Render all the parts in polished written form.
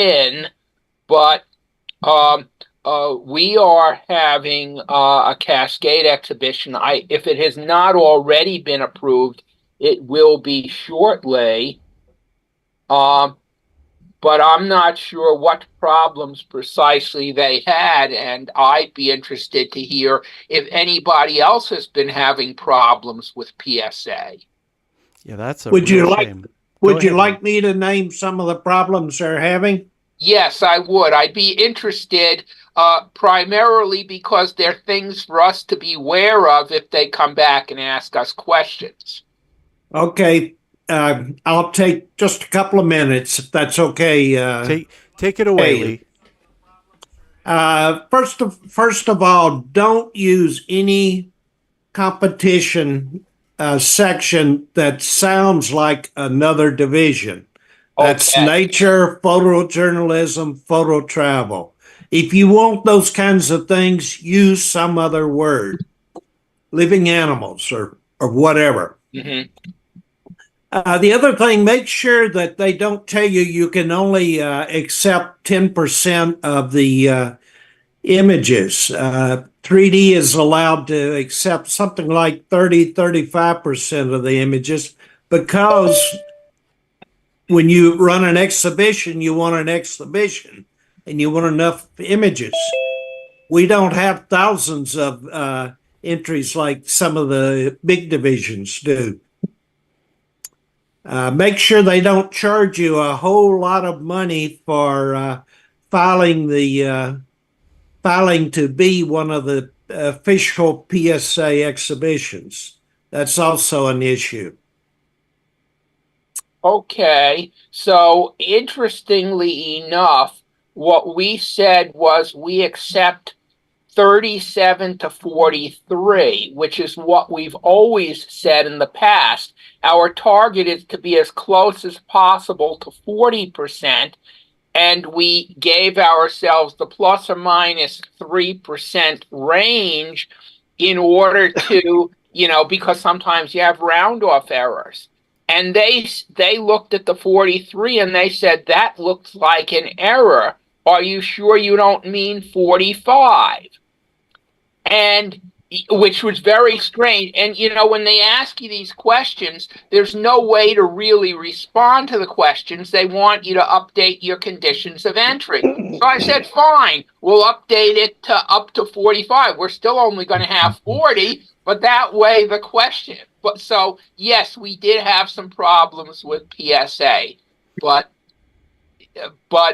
in, but we are having a Cascade exhibition. If it has not already been approved, it will be shortly. Um, but I'm not sure what problems precisely they had, and I'd be interested to hear if anybody else has been having problems with PSA. Yeah, that's a Would real you like shame. Go would you ahead, Lee. like me to name some of the problems they're having? Yes, I would. I'd be interested, primarily because they're things for us to be aware of if they come back and ask us questions. Okay, I'll take just a couple of minutes if that's okay. Take it away, Hey, Lee. first of all, don't use any competition section that sounds like another division. That's Okay. nature, photojournalism, photo travel. If you want those kinds of things, use some other word, living animals or whatever. Hmm. The other thing, make sure that they don't tell you you can only accept 10% of the images. 3D is allowed to accept something like 35% of the images because when you run an exhibition, you want an exhibition and you want enough images. We don't have thousands of entries like some of the big divisions do. Make sure they don't charge you a whole lot of money for filing the filing to be one of the official PSA exhibitions. That's also an issue. Okay. So, interestingly enough, what we said was we accept 37 to 43, which is what we've always said in the past. Our target is to be as close as possible to 40%, and we gave ourselves the plus or minus 3% range in order to, because sometimes you have round off errors. And they looked at the 43 and they said that looks like an error. Are you sure you don't mean 45? And which was very strange. And when they ask you these questions, there's no way to really respond to the questions. They want you to update your conditions of entry. So I said, fine, we'll update it to up to 45. We're still only going to have 40, but that way the question. But so yes, we did have some problems with PSA, but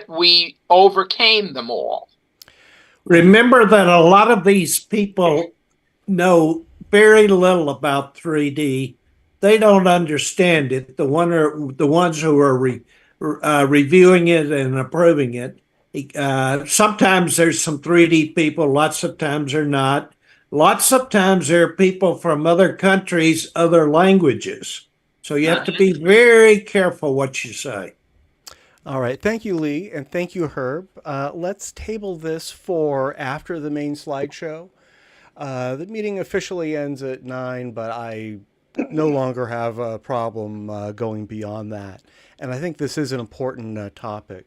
we overcame them all. Remember that a lot of these people know very little about 3D. They don't understand it. The ones who are reviewing it and approving it. Sometimes there's some 3D people. Lots of times they're not. Lots of times there are people from other countries, other languages. So you have to be very careful what you say. All right. Thank you, Lee, and thank you, Herb. Let's table this for after the main slideshow. The meeting officially ends at 9, but I no longer have a problem going beyond that. And I think this is an important topic.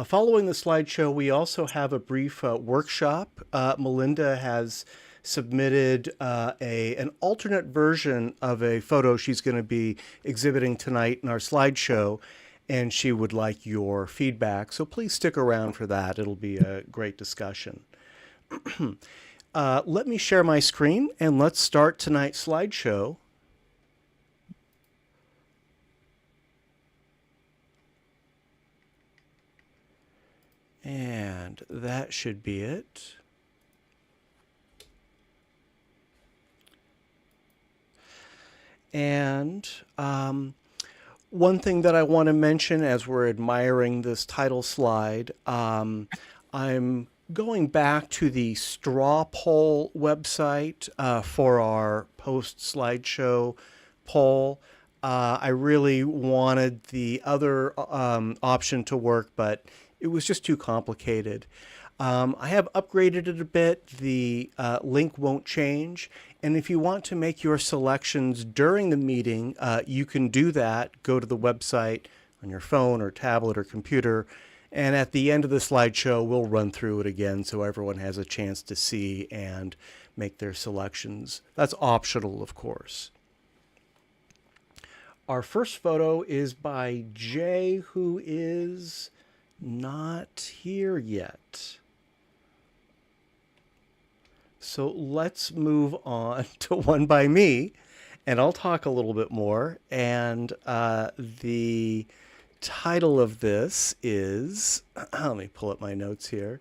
Following the slideshow, we also have a brief workshop. Melinda has submitted an alternate version of a photo she's going to be exhibiting tonight in our slideshow, and she would like your feedback. So please stick around for that. It'll be a great discussion. Let me share my screen, and let's start tonight's slideshow. And that should be it. And one thing that I want to mention as we're admiring this title slide, I'm going back to the straw poll website for our post slideshow poll. I really wanted the other option to work, but it was just too complicated. I have upgraded it a bit. The link won't change. And if you want to make your selections during the meeting, you can do that. Go to the website on your phone or tablet or computer And at the end of the slideshow, we'll run through it again so everyone has a chance to see and make their selections. That's optional, of course. Our first photo is by Jay, who is not here yet. So let's move on to one by me, and I'll talk a little bit more. And the title of this is, let me pull up my notes here.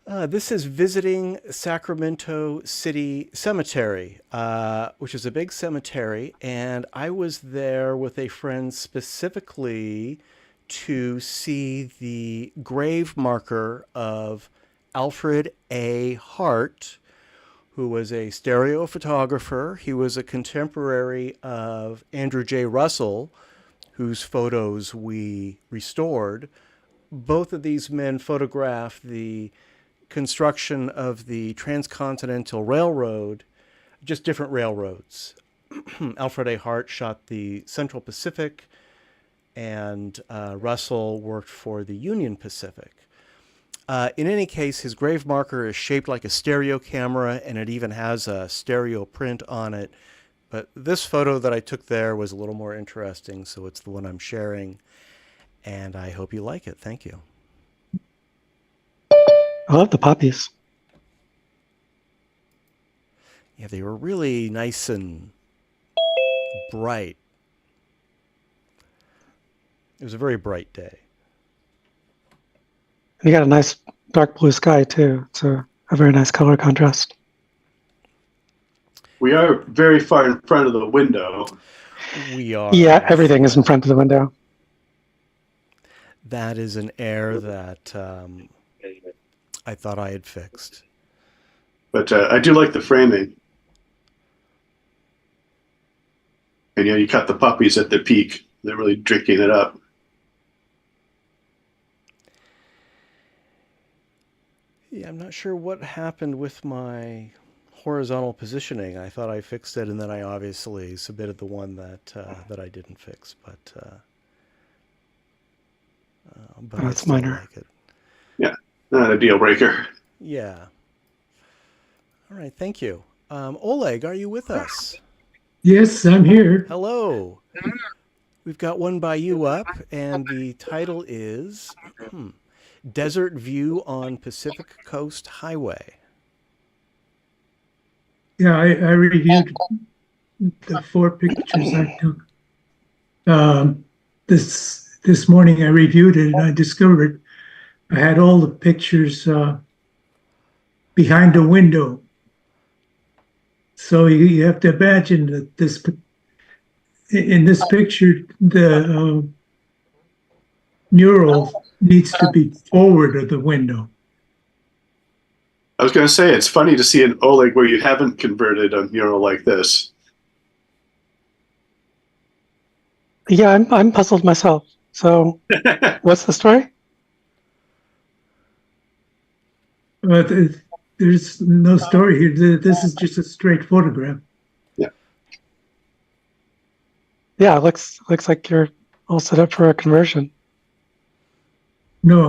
This is Visiting Sacramento City Cemetery, which is a big cemetery. And I was there with a friend specifically to see the grave marker of Alfred A. Hart, who was a stereo photographer. He was a contemporary of Andrew J. Russell, whose photos we restored. Both of these men photographed the construction of the Transcontinental Railroad, just different railroads. Alfred A. Hart shot the Central Pacific, and Russell worked for the Union Pacific. In any case, his grave marker is shaped like a stereo camera, and it even has a stereo print on it. But this photo that I took there was a little more interesting, so it's the one I'm sharing. And I hope you like it. Thank you. I love the poppies. Yeah, they were really nice and bright. It was a very bright day. And you got a nice dark blue sky too. It's a very nice color contrast. We are very far in front of the window. We are. Yeah, everything is in front of the window. That is an error that I thought I had fixed. But I do like the framing. And you cut the puppies at their peak. They're really drinking it up. Yeah, I'm not sure what happened with my horizontal positioning. I thought I fixed it, and then I obviously submitted the one that I didn't fix. But That's minor. Like it. Yeah, not a deal breaker. Yeah. All right, thank you. Oleg, are you with us? Yes, I'm here. Hello. We've got one by you up, and the title is Desert View on Pacific Coast Highway. Yeah, I reviewed the 4 pictures I took. This morning I reviewed it, and I discovered I had all the pictures behind a window. So you have to imagine that in this picture, the mural needs to be forward of the window. I was going to say, it's funny to see an Oleg where you haven't converted a mural like this. Yeah, I'm puzzled myself. So, what's the story? There's no story here. This is just a straight photograph. Yeah. Yeah, it looks like you're all set up for a conversion. No,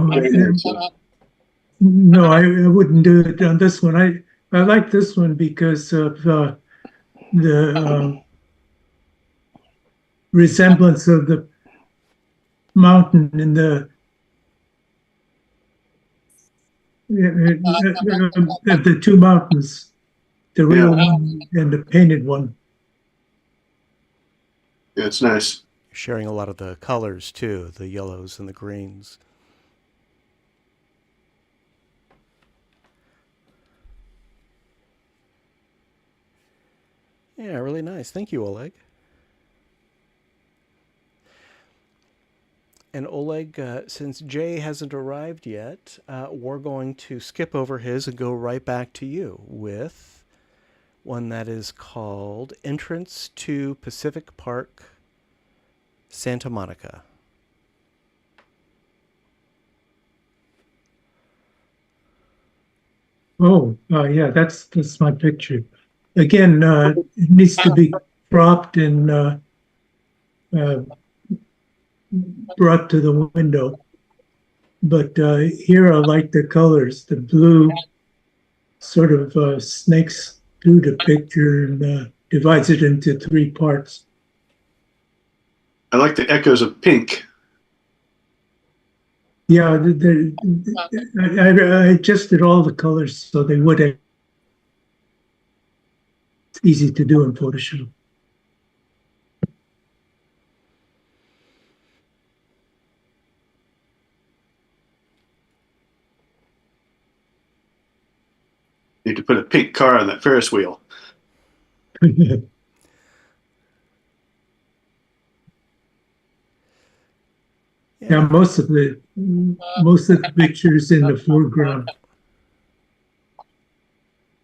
no, I wouldn't do it on this one. I like this one because of the resemblance of the mountain in the 2 mountains, the real one and the painted one. Yeah, it's nice. Sharing a lot of the colors too, the yellows and the greens. Yeah, really nice. Thank you, Oleg. And Oleg, since Jay hasn't arrived yet, we're going to skip over his and go right back to you with one that is called Entrance to Pacific Park, Santa Monica. Oh, yeah, that's my picture. Again, it needs to be cropped and brought to the window. but here I like the colors. The blue sort of snakes through the picture and divides it into three parts. I like the echoes of pink. Yeah, I adjusted all the colors so they would. It's easy to do in Photoshop. Need to put a pink car on that Ferris wheel. Yeah, most of the pictures in the foreground.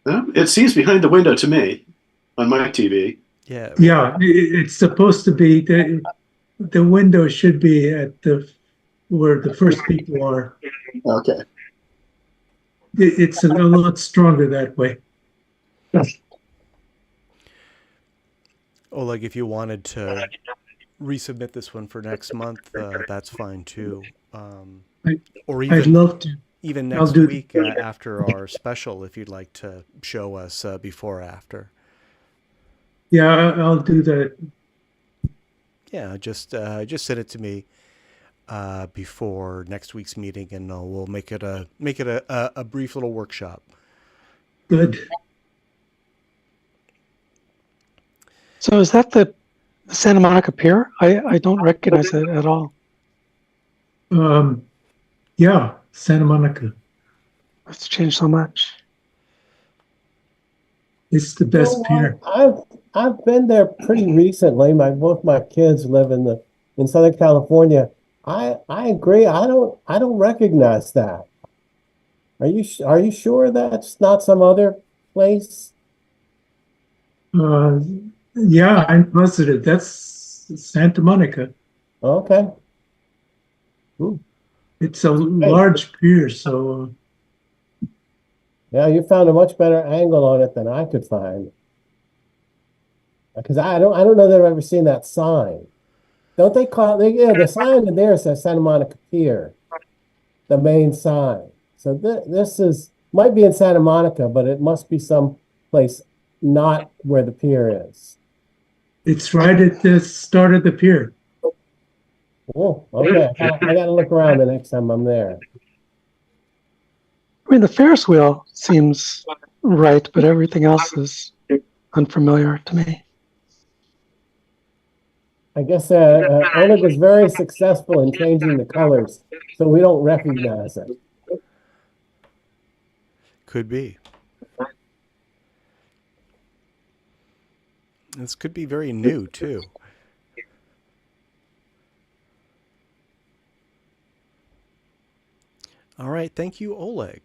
It seems behind the window to me on my TV. Yeah. Yeah, it's supposed to be the window should be at where the first people are. Okay. It's a lot stronger that way. Oleg, if you wanted to resubmit this one for next month, that's fine too. Or I'd love to. even I'll next do week after our special, if you'd like to show us before or after. Yeah, I'll do that. Yeah, just send it to me before next week's meeting, and we'll make it a brief little workshop. Good. So is that the Santa Monica Pier? I don't recognize it at all. Yeah, Santa Monica. It's changed so much. It's the best pier. I've been there pretty recently. Both my kids live in Southern California. I agree. I don't recognize that. Are you sure that's not some other place? Yeah, I'm positive. That's Santa Monica. Okay. It's a large pier, so Yeah, you found a much better angle on it than I could find. Because I don't know that I've ever seen that sign. Don't they call it? Yeah, the sign in there says Santa Monica Pier, the main sign. So this might be in Santa Monica, but it must be some place not where the pier is. it's right at the start of the pier. Oh, okay. I gotta look around the next time I'm there. I mean, the Ferris wheel seems right, but everything else is unfamiliar to me. I guess Oleg is very successful in changing the colors, so we don't recognize it. Could be. This could be very new too. All right, thank you, Oleg.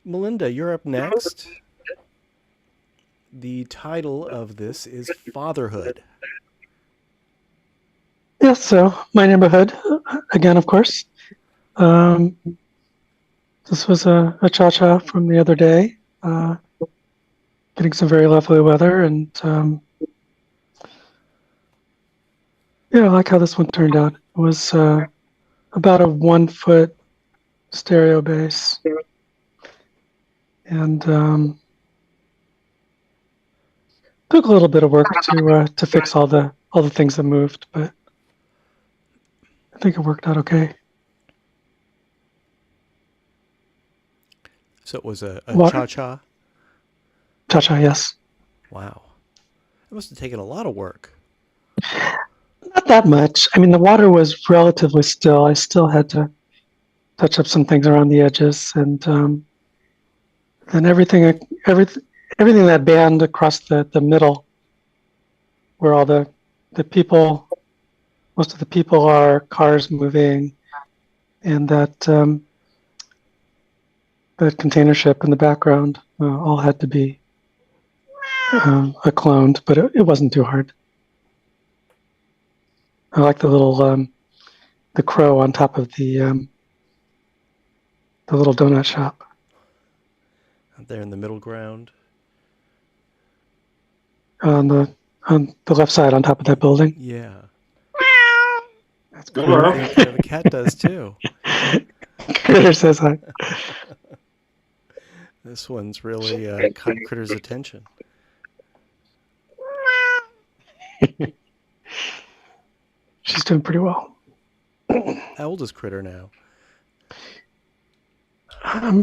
Melinda, you're up next. The title of this is Fatherhood. Yeah, so my neighborhood, again, of course. This was a cha-cha from the other day. Getting some very lovely weather, and yeah, I like how this one turned out. It was about a 1 foot stereo bass, and took a little bit of work to fix all the things that moved, but I think it worked out okay. So it was a What? cha-cha? Cha-cha, yes. Wow. It must have taken a lot of work. Not that much. I mean, the water was relatively still. I still had to touch up some things around the edges, and everything that band across the middle, where all the people, most of the people are, cars moving, and that container ship in the background all had to be cloned, but it wasn't too hard. I like the little the crow on top of the little donut shop. Out there in the middle ground. On the left side on top of that building. Yeah. That's Hello. I think the cat does too. Critter says hi. This one's really caught Critter's attention. She's doing pretty well. How old is Critter now?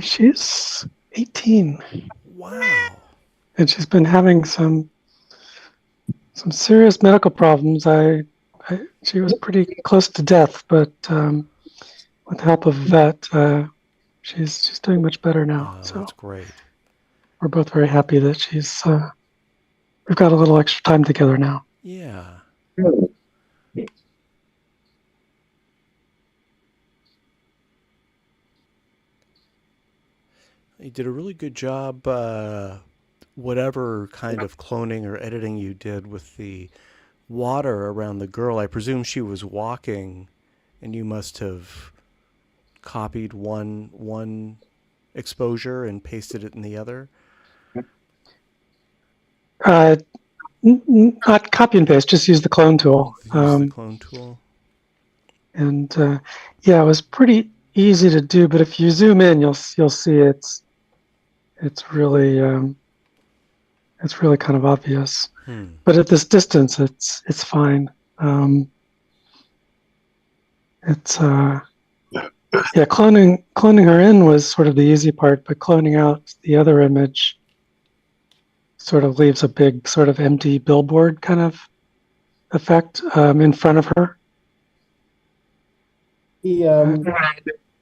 She's 18, Wow. and she's been having some serious medical problems. She was pretty close to death, but with the help of a vet, she's doing much better now. Oh, So that's great. we're both very happy that we've got a little extra time together now. Yeah. You did a really good job, whatever kind of cloning or editing you did with the water around the girl. I presume she was walking, and you must have copied one exposure and pasted it in the other. Not copy and paste, just use the clone tool. Use the clone tool. And yeah, it was pretty easy to do. But if you zoom in, you'll see it's really kind of obvious. But at this distance, it's fine. Yeah, cloning her in was sort of the easy part, but cloning out the other image sort of leaves a big sort of empty billboard kind of effect in front of her.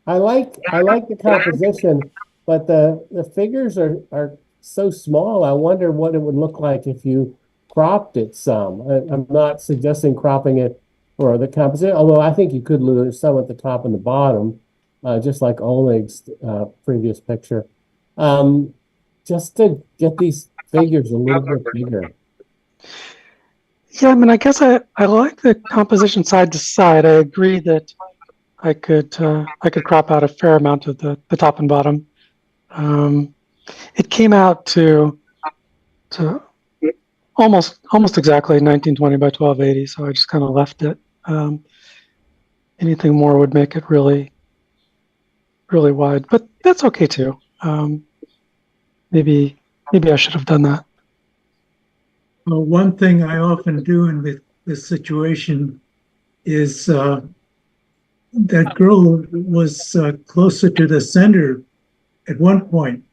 I like the composition, but the figures are so small. I wonder what it would look like if you cropped it some. I'm not suggesting cropping it for the composition, although I think you could lose some at the top and the bottom, just like Oleg's previous picture, just to get these figures a little bit bigger. Yeah, I mean, I guess I like the composition side to side. I agree that I could crop out a fair amount of the top and bottom. It came out to almost exactly 1920 by 1280, so I just kind of left it. Anything more would make it really wide, but that's okay too. Maybe I should have done that. Well, one thing I often do in this situation is that girl was closer to the center at one point.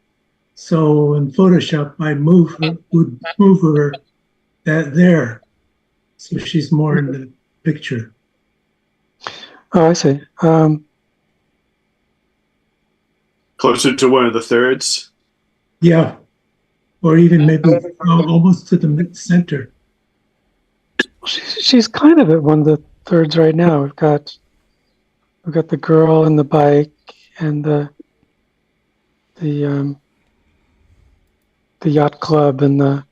So in Photoshop, I would move her there, so she's more in the picture. Oh, I see. Closer to one of the thirds. Yeah, or even maybe almost to the mid-center. She's kind of at one of the thirds right now. We've got the girl and the bike and the yacht club and the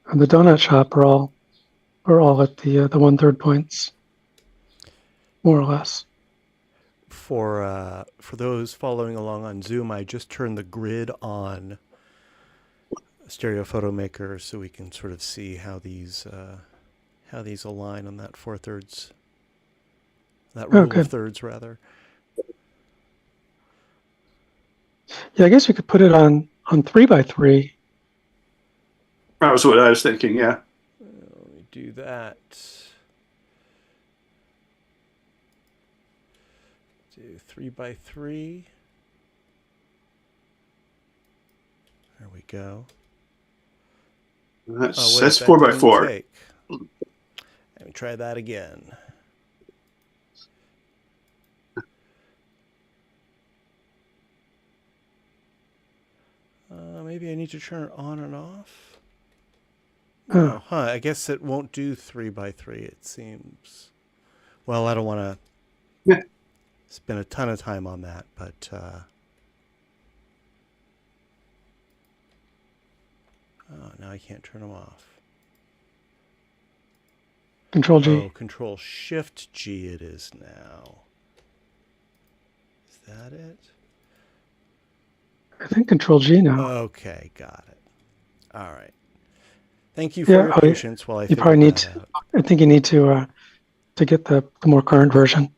donut shop are all at the 1/3 points, more or less. For those following along on Zoom, I just turned the grid on Stereo Photo Maker so we can sort of see how these align on that 4/3. That rule of thirds, rather. Yeah, I guess you could put it on 3x3. That was what I was thinking, yeah. Let me do that. Do 3x3. There we go. That's that 4x4. take. Let me try that again. Maybe I need to turn it on and off. Oh, I guess it won't do 3x3, it seems. Well, I don't want to spend a ton of time on that, but now I can't turn them off. Control G. Oh, Control Shift G it is now. Is that it? I think Control G now. Okay, got it. All right. Thank you for your patience while I you figured probably need that out. I think you need to get the more current version.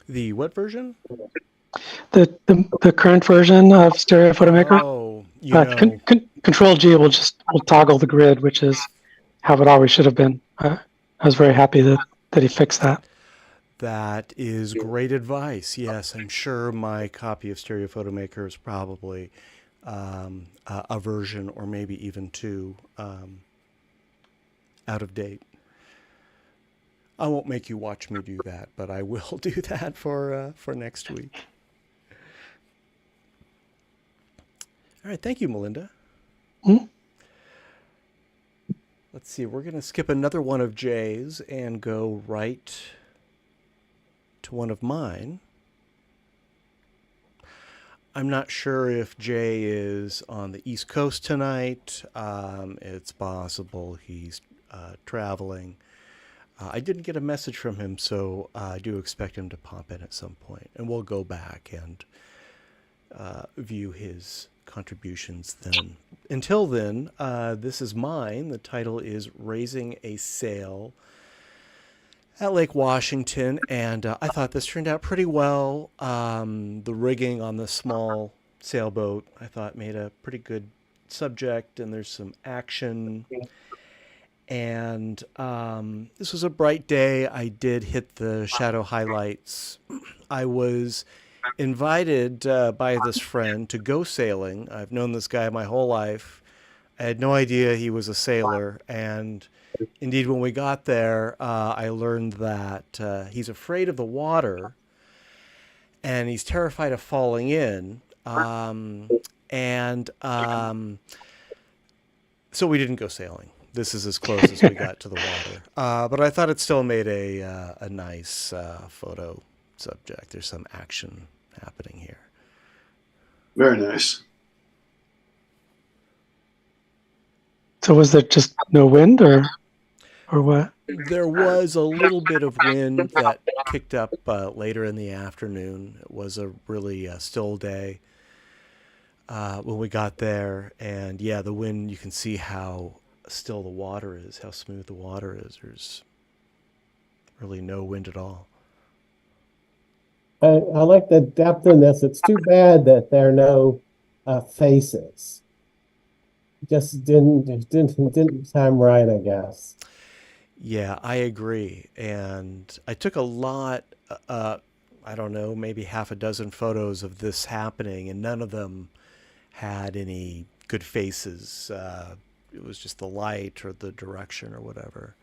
The what version? The current version of Stereo PhotoMaker. Oh, you know, Control G will toggle the grid, which is how it always should have been. I was very happy that he fixed that. that is great advice. Yes, I'm sure my copy of Stereo PhotoMaker is probably a version or maybe even two out of date. I won't make you watch me do that, but I will do that for next week. All right, thank you, Melinda. Hmm? Let's see, we're going to skip another one of Jay's and go right to one of mine. I'm not sure if Jay is on the East Coast tonight. It's possible he's traveling. I didn't get a message from him, so I do expect him to pop in at some point, and we'll go back and view his contributions then. Until then, this is mine. The title is Raising a Sail at Lake Washington, and I thought this turned out pretty well. The rigging on the small sailboat, I thought, made a pretty good subject, and there's some action. And this was a bright day. I did hit the shadow highlights. I was invited by this friend to go sailing. I've known this guy my whole life. I had no idea he was a sailor, and indeed, when we got there, I learned that he's afraid of the water, and he's terrified of falling in. So we didn't go sailing. This is as close as we got to the water. But I thought it still made a nice photo subject. There's some action happening here. Very nice. So was there just no wind or what? There was a little bit of wind that kicked up later in the afternoon. It was a really still day when we got there. And yeah, the wind, you can see how still the water is, how smooth the water is. There's really no wind at all. I like the depth in this. It's too bad that there are no faces. Just didn't time right, I guess. Yeah, I agree. And I took a lot, I don't know, maybe half a dozen photos of this happening, and none of them had any good faces. It was just the light or the direction or whatever.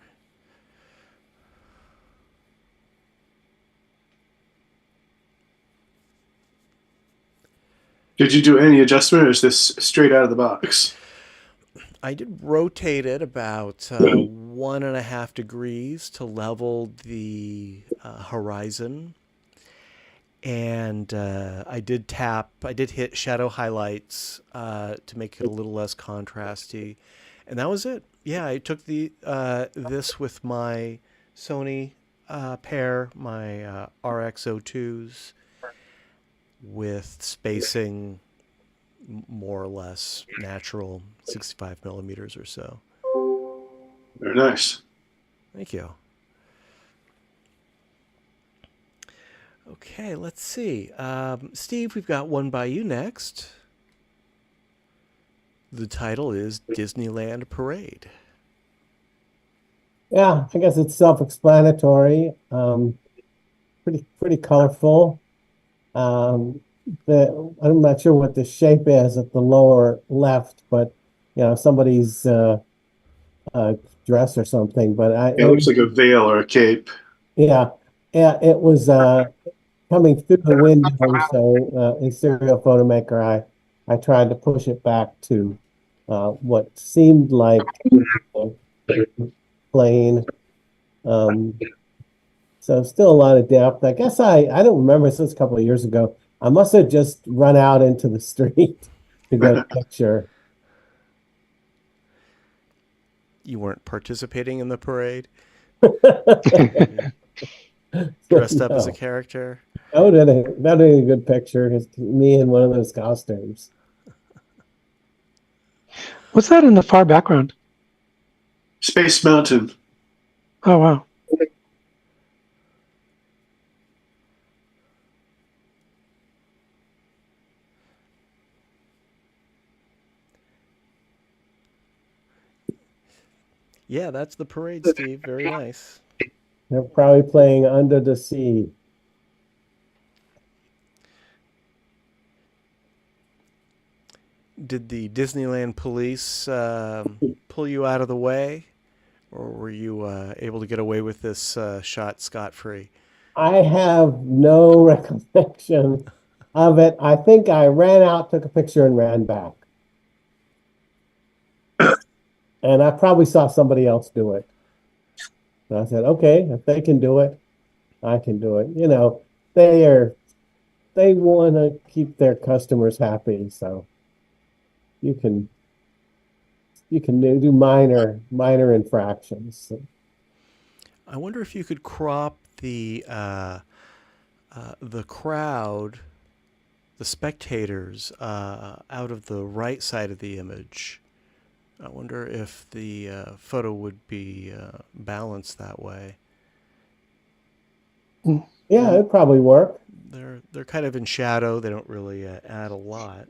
Did you do any adjustment, or is this straight out of the box? I did rotate it about 1.5 degrees to level the horizon. And I did hit shadow highlights to make it a little less contrasty. And that was it. Yeah, I took this with my Sony pair, my RX02s, with spacing more or less natural, 65 millimeters or so. Very nice. Thank you. Okay, let's see. Steve, we've got one by you next. The title is Disneyland Parade. Yeah, I guess it's self-explanatory. Pretty colorful. I'm not sure what the shape is at the lower left, but somebody's dress or something. But It looks like a veil or a cape. Yeah, it was coming through the window. So in Stereo PhotoMaker, I tried to push it back to what seemed like plain. So still a lot of depth. I guess I don't remember since a couple of years ago. I must have just run out into the street to get a picture. You weren't participating in the parade? Dressed up as a character? Oh, that'd be a good picture. It's me in one of those costumes. What's that in the far background? Space Mountain. Oh, wow. Yeah, that's the parade, Steve. Very nice. They're probably playing Under the Sea. Did the Disneyland police pull you out of the way, or were you able to get away with this shot scot-free? I have no recollection of it. I think I ran out, took a picture, and ran back. And I probably saw somebody else do it. And I said, okay, if they can do it, I can do it. You know, they want to keep their customers happy, so you can do minor infractions. I wonder if you could crop the crowd, the spectators, out of the right side of the image. I wonder if the photo would be balanced that way. Yeah, it'd probably work. They're kind of in shadow. They don't really add a lot.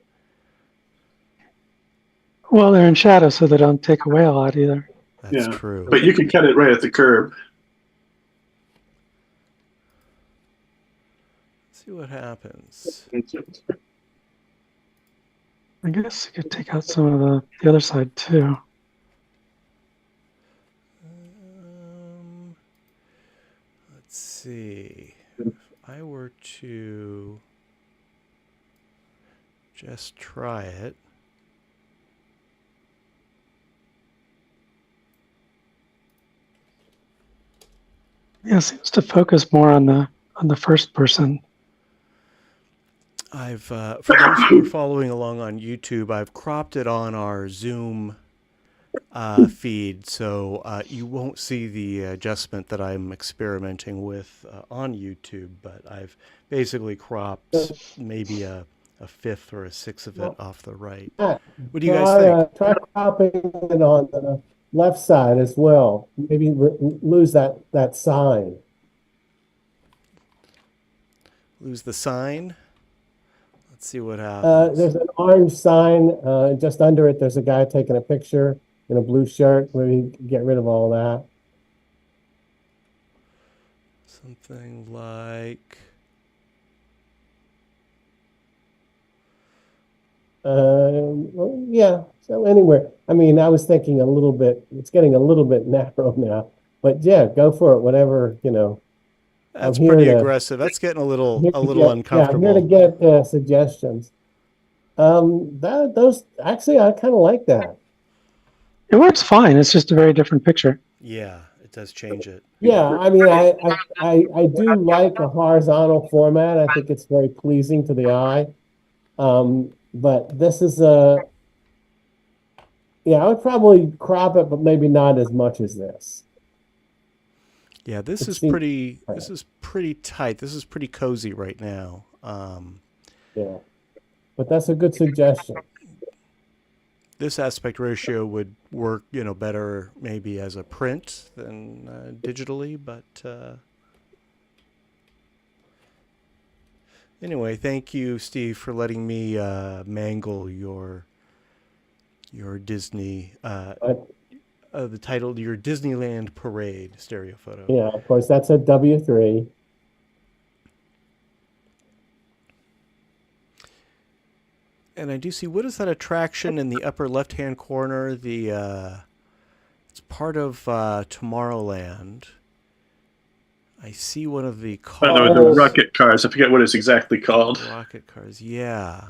Well, they're in shadow, so they don't take away a lot either. That's Yeah. true. But you can cut it right at the curb. Let's see what happens. I guess you could take out some of the other side too. Let's see. If I were to just try it. Yeah, it seems to focus more on the first person. I've for those who are following along on YouTube, I've cropped it on our Zoom feed, so you won't see the adjustment that I'm experimenting with on YouTube. But I've basically cropped maybe a fifth or a sixth of it off the right. What do you guys think? Try cropping it on the left side as well. Maybe lose that sign. Lose the sign. Let's see what happens. There's an orange sign. Just under it, there's a guy taking a picture in a blue shirt. Maybe get rid of all that. Something like. Well, yeah. So anywhere. I mean, I was thinking a little bit. It's getting a little bit narrow now. But yeah, go for it. Whatever, you know. That's pretty aggressive. That's getting a little uncomfortable. Yeah, I'm here to get suggestions. Those actually, I kind of like that. It works fine. It's just a very different picture. Yeah, it does change it. Yeah, I mean, I do like a horizontal format. I think it's very pleasing to the eye. But this is yeah, I would probably crop it, but maybe not as much as this. Yeah, this is pretty tight. This is pretty cozy right now. Yeah, but that's a good suggestion. This aspect ratio would work, better maybe as a print than digitally. But anyway, thank you, Steve, for letting me mangle your Disney. The title, your Disneyland Parade stereo photo. Yeah, of course, that's a W3. And I do see, what is that attraction in the upper left-hand corner? It's part of Tomorrowland. I see one of the cars. Oh, no, the rocket cars. I forget what it's exactly called. Rocket cars, yeah.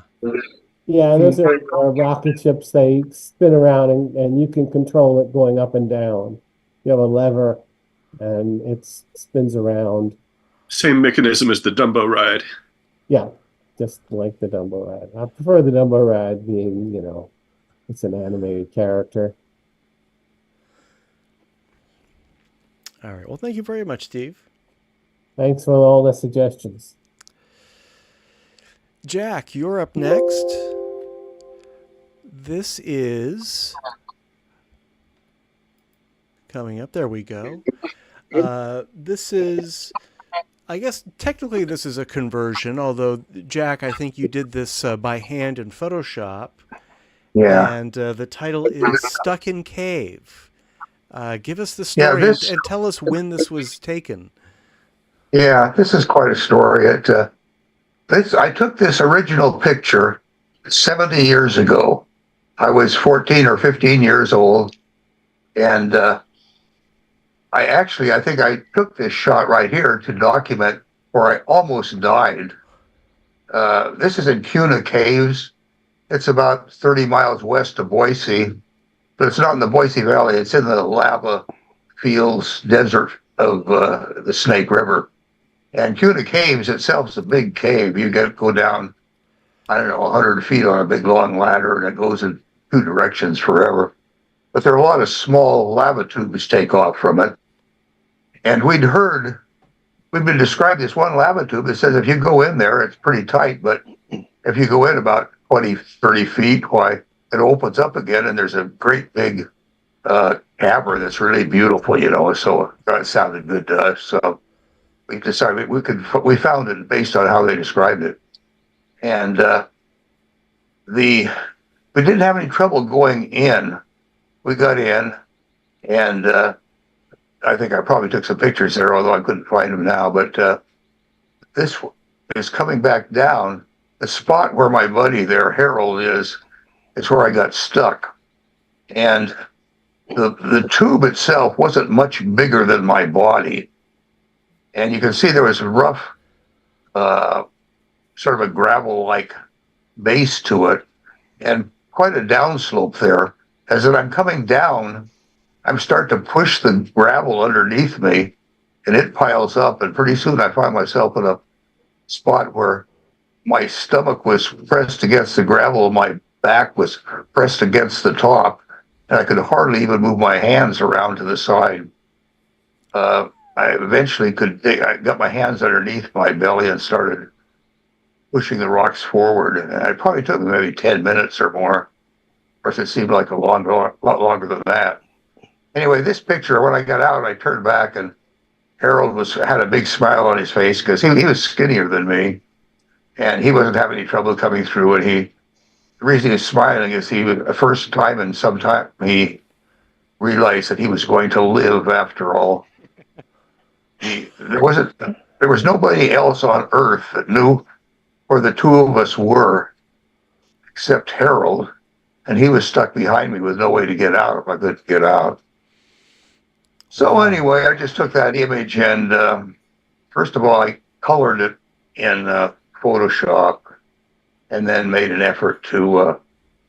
Yeah, those are rocket ships. They spin around and you can control it going up and down. You have a lever and it spins around. Same mechanism as the Dumbo ride. Yeah, just like the Dumbo ride. I prefer the Dumbo ride being, it's an animated character. All right. Well, thank you very much, Steve. Thanks for all the suggestions. Jack, you're up next. this is coming up. There we go. This is, I guess, technically this is a conversion, although, Jack, I think you did this by hand in Photoshop. Yeah. And the title is Stuck in Cave. Give us the story and tell us when this was taken. Yeah, this is quite a story. I took this original picture 70 years ago. I was 14 or 15 years old, and I think I took this shot right here to document where I almost died. This is in Cuna Caves. It's about 30 miles west of Boise, but it's not in the Boise Valley. It's in the lava fields desert of the Snake River. And Cuna Caves itself is a big cave. You go down, I don't know, 100 feet on a big long ladder, and it goes in two directions forever. But there are a lot of small lava tubes take off from it. And we'd been described this one lava tube that says if you go in there, it's pretty tight, but if you go in about 20, 30 feet, why, it opens up again, and there's a great big cavern that's really beautiful, so that sounded good to us. So we decided we found it based on how they described it. And we didn't have any trouble going in. We got in, and I think I probably took some pictures there, although I couldn't find them now. But this is coming back down. The spot where my buddy there, Harold, is where I got stuck. And the tube itself wasn't much bigger than my body. And you can see there was a rough, sort of a gravel-like base to it, and quite a downslope there. As I'm coming down, I'm starting to push the gravel underneath me, and it piles up, and pretty soon I find myself in a spot where my stomach was pressed against the gravel, my back was pressed against the top, and I could hardly even move my hands around to the side. I eventually I got my hands underneath my belly and started pushing the rocks forward, and it probably took me maybe 10 minutes or more. Of course, it seemed like a lot longer than that. Anyway, this picture, when I got out, I turned back, and Harold had a big smile on his face because he was skinnier than me, and he wasn't having any trouble coming through. And the reason he was smiling is the first time in some time he realized that he was going to live after all. There was nobody else on Earth that knew where the two of us were except Harold, and he was stuck behind me with no way to get out if I couldn't get out. So anyway, I just took that image, and first of all, I colored it in Photoshop, and then made an effort to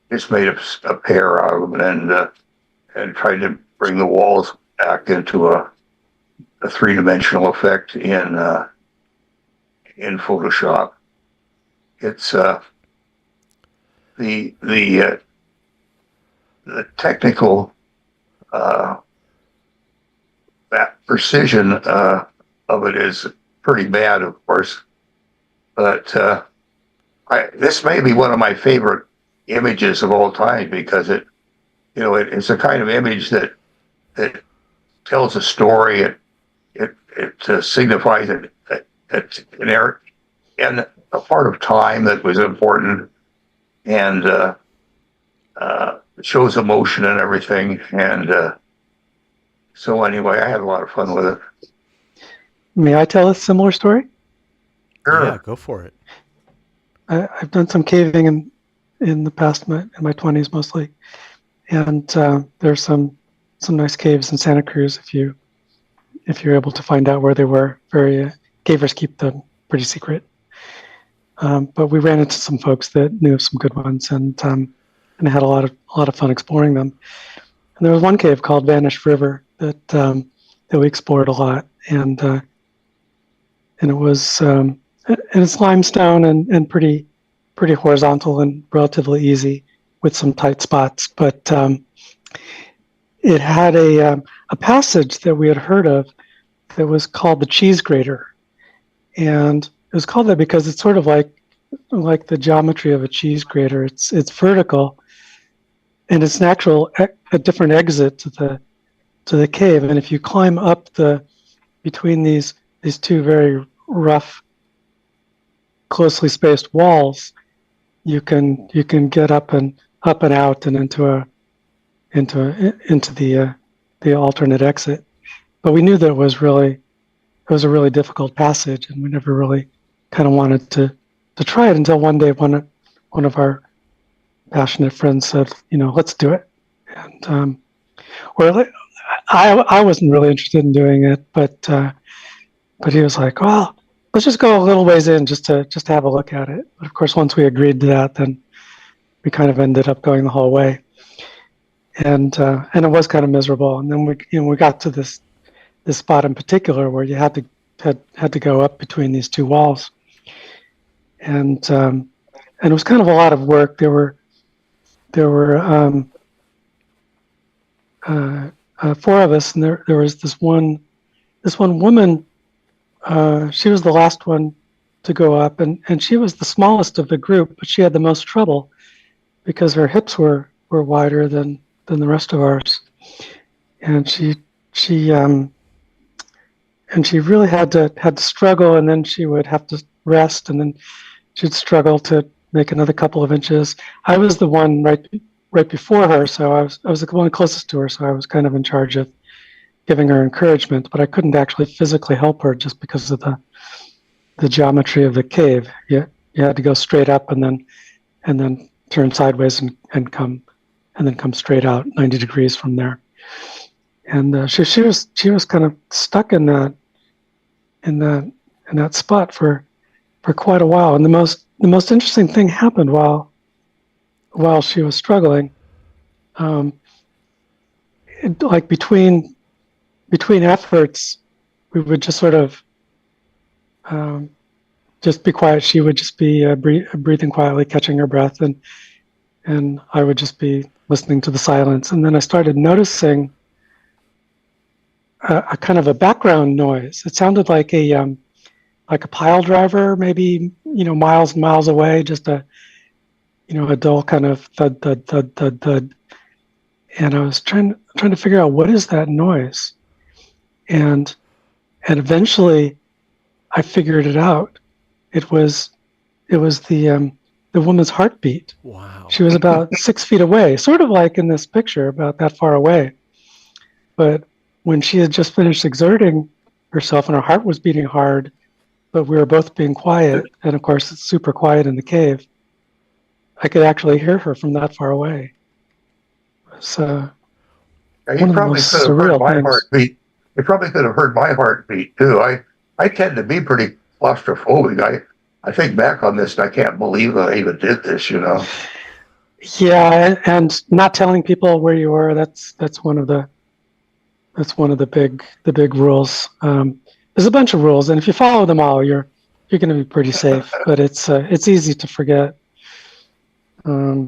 just made a pair out of it, and tried to bring the walls back into a three-dimensional effect in Photoshop. It's the technical that precision of it is pretty bad, of course, but this may be one of my favorite images of all time because it's a kind of image that tells a story. It signifies it's an era and a part of time that was important, and it shows emotion and everything. And so anyway, I had a lot of fun with it. May I tell a similar story? Sure. Yeah, go for it. I've done some caving in the past, in my 20s mostly, and there's some nice caves in Santa Cruz if you're able to find out where they were. Cavers keep them pretty secret, but we ran into some folks that knew of some good ones, and I had a lot of fun exploring them. And there was one cave called Vanished River that we explored a lot, and it was it's limestone and pretty horizontal and relatively easy with some tight spots, but it had a passage that we had heard of that was called the cheese grater, and it was called that because it's sort of like the geometry of a cheese grater. It's vertical, and it's a different exit to the cave. And if you climb up between these two very rough, closely spaced walls, you can get up and out and into the alternate exit. But we knew that it was a really difficult passage, and we never really kind of wanted to try it until one day one of our passionate friends said, let's do it. And I wasn't really interested in doing it, but he was like, well, let's just go a little ways in just to have a look at it. But of course, once we agreed to that, then we kind of ended up going the whole way. And it was kind of miserable. And then we got to this spot in particular where you had to go up between these two walls. And it was kind of a lot of work. There were 4 of us, and there was this one woman. She was the last one to go up, and she was the smallest of the group, but she had the most trouble because her hips were wider than the rest of ours, and she really had to struggle, and then she would have to rest, and then she'd struggle to make another couple of inches. I was the one right before her, so I was the one closest to her, so I was kind of in charge of giving her encouragement, but I couldn't actually physically help her just because of the geometry of the cave. You had to go straight up and then turn sideways and come straight out 90 degrees from there. And she was kind of stuck in that spot for quite a while. And the most interesting thing happened while she was struggling. Like between efforts, we would just sort of just be quiet. She would just be breathing quietly, catching her breath, and I would just be listening to the silence. And then I started noticing a kind of a background noise. It sounded like a pile driver, maybe miles and miles away. Just a dull kind of thud thud thud thud thud. And I was trying to figure out what is that noise. And eventually, I figured it out. It was the woman's heartbeat. Wow. She was about 6 feet away, sort of like in this picture, about that far away. But when she had just finished exerting herself and her heart was beating hard, but we were both being quiet, and of course it's super quiet in the cave, I could actually hear her from that far away. So You probably could have heard my heartbeat. You probably could have heard my heartbeat too. I tend to be pretty claustrophobic. I think back on this and I can't believe that I even did this, Yeah, and not telling people where you were, that's one of the big rules. There's a bunch of rules, and if you follow them all, you're going to be pretty safe. But it's easy to forget. I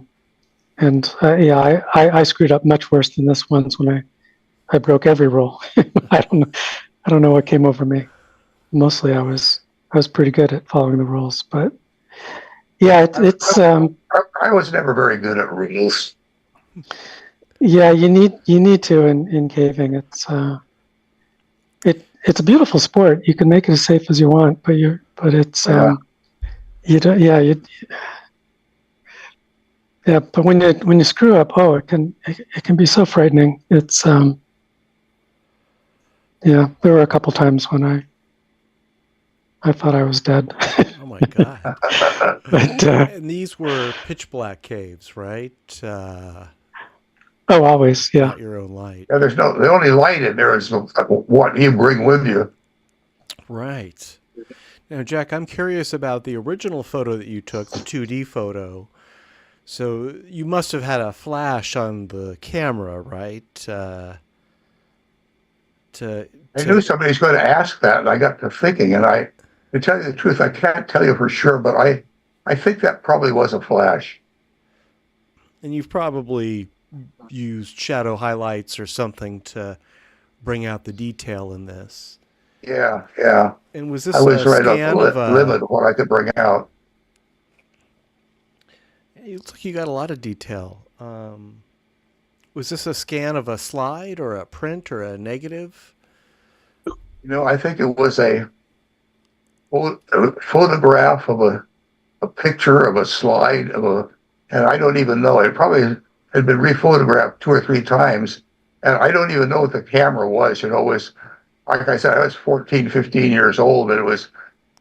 screwed up much worse than this once when I broke every rule. I don't know what came over me. Mostly I was pretty good at following the rules, but yeah, it's I was never very good at rules. Yeah, you need to in caving. It's a beautiful sport. You can make it as safe as you want, but it's you don't but when you screw up, it can be so frightening. It's there were a couple times when I thought I was dead. Oh my God. But and these were pitch black caves, right? always, yeah. Not your own light. Yeah, the only light in there is what you bring with you. Right. Now, Jack, I'm curious about the original photo that you took, the 2D photo. So you must have had a flash on the camera, right? I knew somebody's going to ask that, and I got to thinking, and to tell you the truth, I can't tell you for sure, but I think that probably was a flash. And you've probably used shadow highlights or something to bring out the detail in this. Yeah. And was this I was right scan up the limit of what I could bring out. It looks like you got a lot of detail. Was this a scan of a slide or a print or a negative? I think it was a photograph of a picture of a slide and I don't even know. It probably had been rephotographed 2 or 3 times, and I don't even know what the camera was. It was, like I said, I was 14, 15 years old, and it was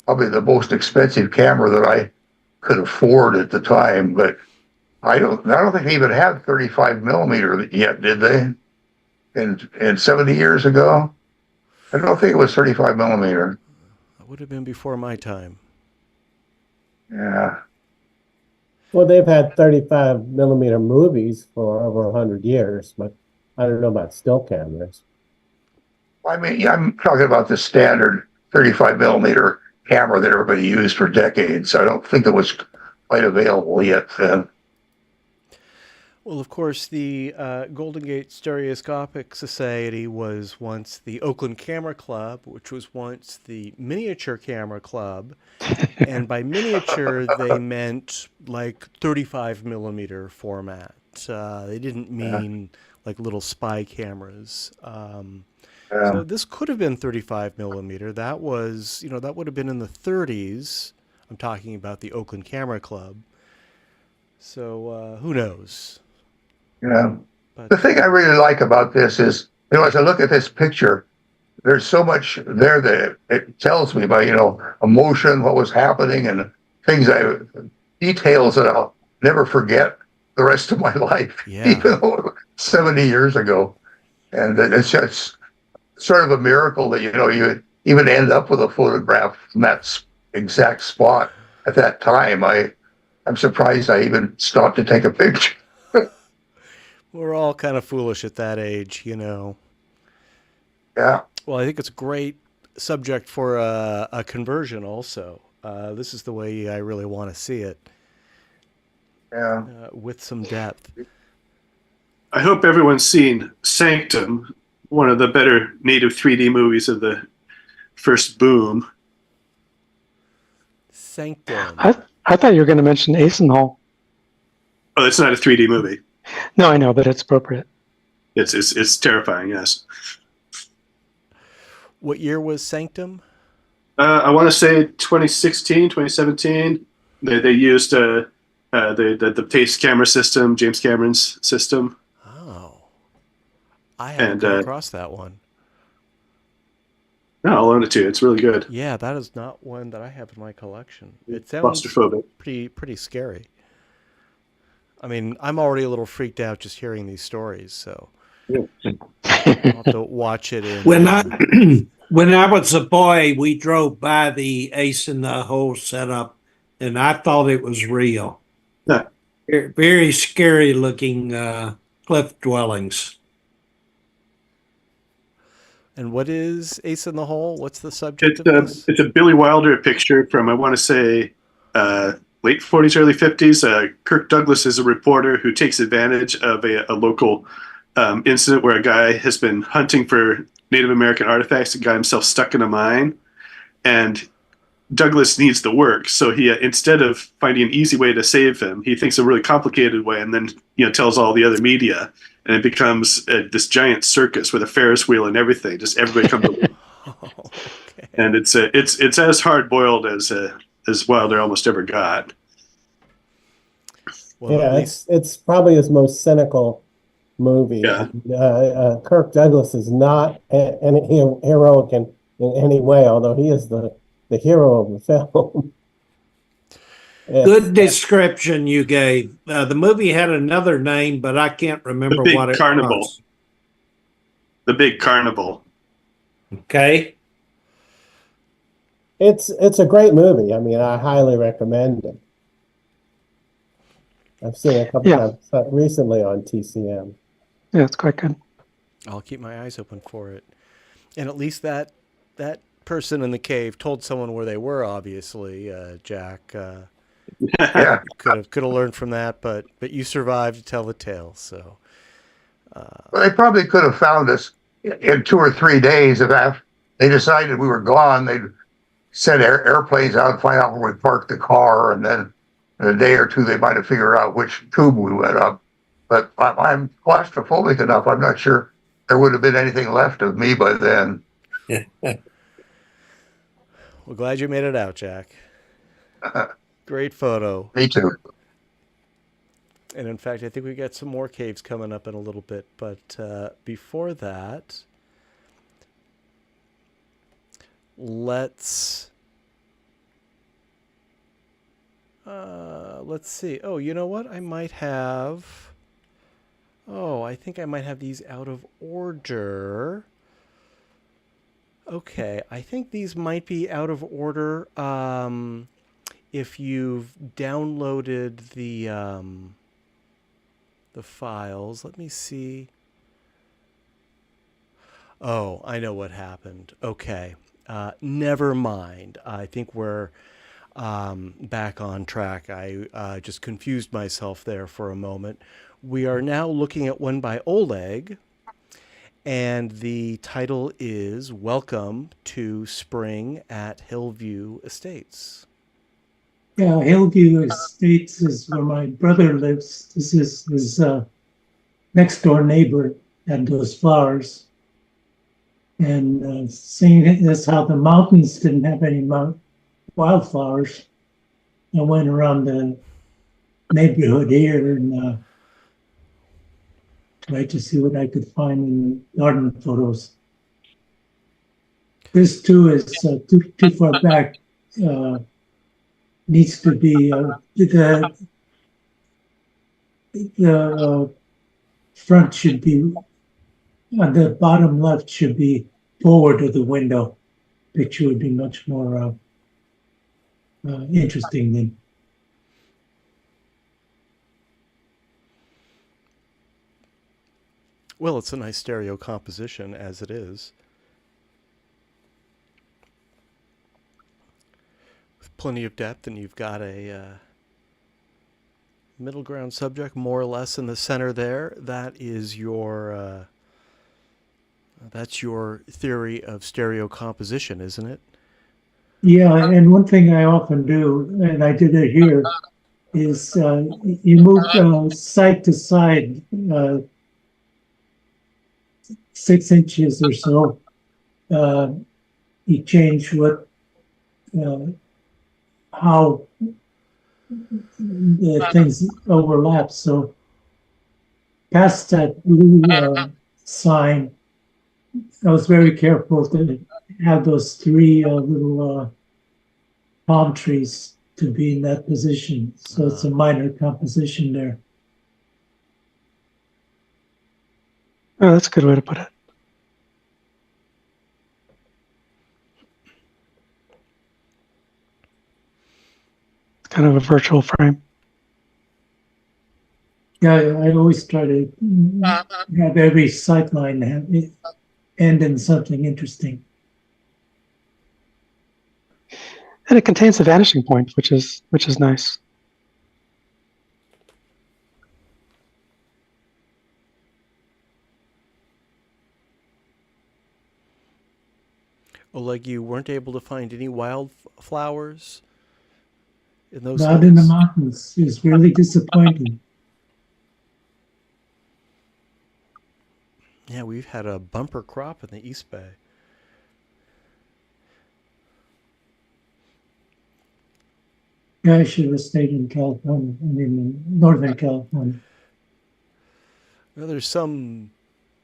probably the most expensive camera that I could afford at the time. But I don't think they even had 35 millimeter yet, did they? In 70 years ago, I don't think it was 35 millimeter. That would have been before my time. Yeah. Well, they've had 35 millimeter movies for over 100 years, but I don't know about still cameras. I mean, yeah, I'm talking about the standard 35 millimeter camera that everybody used for decades. I don't think it was quite available yet then. Well, of course, the Golden Gate Stereoscopic Society was once the Oakland Camera Club, which was once the Miniature Camera Club. And by miniature, they meant like 35 millimeter format. They didn't mean like little spy cameras. So this could have been 35 millimeter. That was, that would have been in the 30s. I'm talking about the Oakland Camera Club. So who knows? Yeah. But The thing I really like about this is, as I look at this picture, there's so much there that it tells me about, emotion, what was happening, and details that I'll never forget the rest of my life, Yeah. even though it was 70 years ago. And it's just sort of a miracle that, you even end up with a photograph from that exact spot at that time. I'm surprised I even stopped to take a picture. we're all kind of foolish at that age, Yeah. Well, I think it's a great subject for a conversion also. This is the way I really want to see it, Yeah. with some depth. I hope everyone's seen Sanctum, one of the better native 3D movies of the first boom. Sanctum. I thought you were going to mention Ace in the Hole. Oh, it's not a 3D movie. No, I know, but it's appropriate. It's terrifying, yes. What year was Sanctum? I want to say 2016, 2017. They used the Pace camera system, James Cameron's system. Oh, I haven't come across that one. No, I'll loan it to you. It's really good. Yeah, that is not one that I have in my collection. It sounds Claustrophobic. pretty scary. I mean, I'm already a little freaked out just hearing these stories, so I'll have to watch it in. When I was a boy, we drove by the Ace in the Hole setup, and I thought it was real. Yeah. Very scary looking cliff dwellings. And what is Ace in the Hole? What's the subject of this? It's a Billy Wilder picture from, I want to say, late 40s, early 50s. Kirk Douglas is a reporter who takes advantage of a local incident where a guy has been hunting for Native American artifacts and got himself stuck in a mine. And Douglas needs the work, so he instead of finding an easy way to save him, he thinks a really complicated way, and then tells all the other media, and it becomes this giant circus with a Ferris wheel and everything. Just everybody comes, Okay. and it's as hard boiled as Wilder almost ever got. Well, Yeah, at least- it's probably his most cynical movie. Yeah. Kirk Douglas is not any heroic in any way, although he is the hero of the film. Good description you gave. The movie had another name, but I can't remember Big what it Carnival. was. The Big Carnival. Okay. It's a great movie. I mean, I highly recommend it. I've seen it a couple times recently on TCM. Yeah, it's quite good. I'll keep my eyes open for it. And at least that person in the cave told someone where they were. Obviously, Jack. Yeah. Could have learned from that, but you survived to tell the tale. So Well, they probably could have found us in 2 or 3 days. If they decided we were gone, they'd send airplanes out and find out where we parked the car, and then in a day or two they might have figured out which tube we went up. but I'm claustrophobic enough. I'm not sure there would have been anything left of me by then. Well, glad you made it out, Jack. Great photo. Me too. And in fact, I think we got some more caves coming up in a little bit. But before that, let's see. Oh, you know what? I might have. Oh, I think I might have these out of order. Okay, I think these might be out of order. If you've downloaded the files, let me see. Oh, I know what happened. Okay, never mind. I think we're back on track. I just confused myself there for a moment. We are now looking at one by Oleg, and the title is Welcome to Spring at Hillview Estates. Yeah, Hillview Estates is where my brother lives. This is his next door neighbor had those flowers. And seeing as how the mountains didn't have any wildflowers, I went around the neighborhood here and tried to see what I could find in garden photos. This too is too far back. Needs to be the front should be on the bottom left should be forward of the window. Picture would be much more interesting than. Well, it's a nice stereo composition as it is. With plenty of depth, and you've got a middle ground subject more or less in the center there. That is your that's your theory of stereo composition, isn't it? Yeah, and one thing I often do, and I did it here, is you move side to side 6 inches or so. You change how the things overlap. So past that blue sign, I was very careful to have those three little palm trees to be in that position. So it's a minor composition there. Oh, that's a good way to put it. It's kind of a virtual frame. Yeah, I always try to have every sightline end in something interesting. And it contains a vanishing point, which is nice. Oleg, you weren't able to find any wildflowers in those Not in the mountains. It's really disappointing. Yeah, we've had a bumper crop in the East Bay. Yeah, I should have stayed in California. I mean, in Northern California. Well, there's some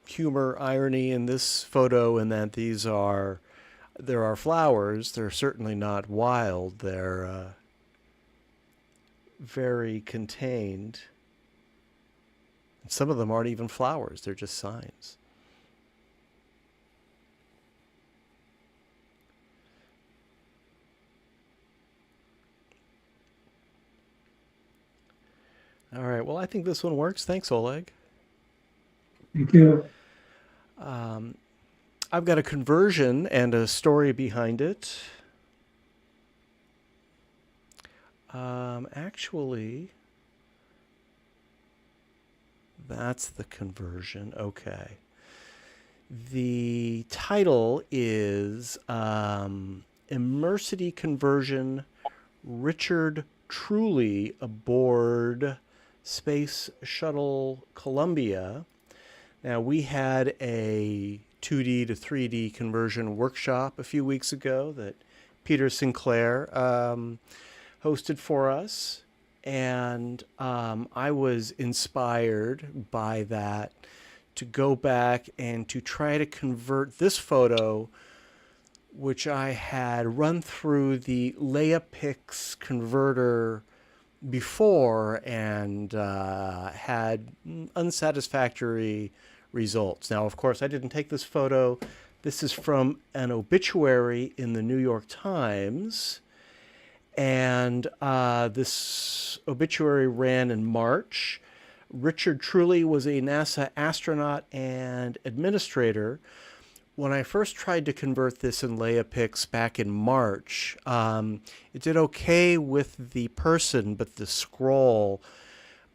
humor, irony in this photo in that there are flowers. They're certainly not wild. They're very contained. And some of them aren't even flowers. They're just signs. All right. Well, I think this one works. Thanks, Oleg. Thank you. I've got a conversion and a story behind it. Actually, that's the conversion. Okay. The title is Immersity Conversion, Richard Truly Aboard Space Shuttle Columbia. Now, we had a 2D to 3D conversion workshop a few weeks ago that Peter Sinclair hosted for us. And I was inspired by that to go back and to try to convert this photo, which I had run through the LeiaPix converter before and had unsatisfactory results. Now, of course, I didn't take this photo. This is from an obituary in the New York Times. And this obituary ran in March. Richard Truly was a NASA astronaut and administrator. When I first tried to convert this in LeiaPix back in March, it did okay with the person, but the scroll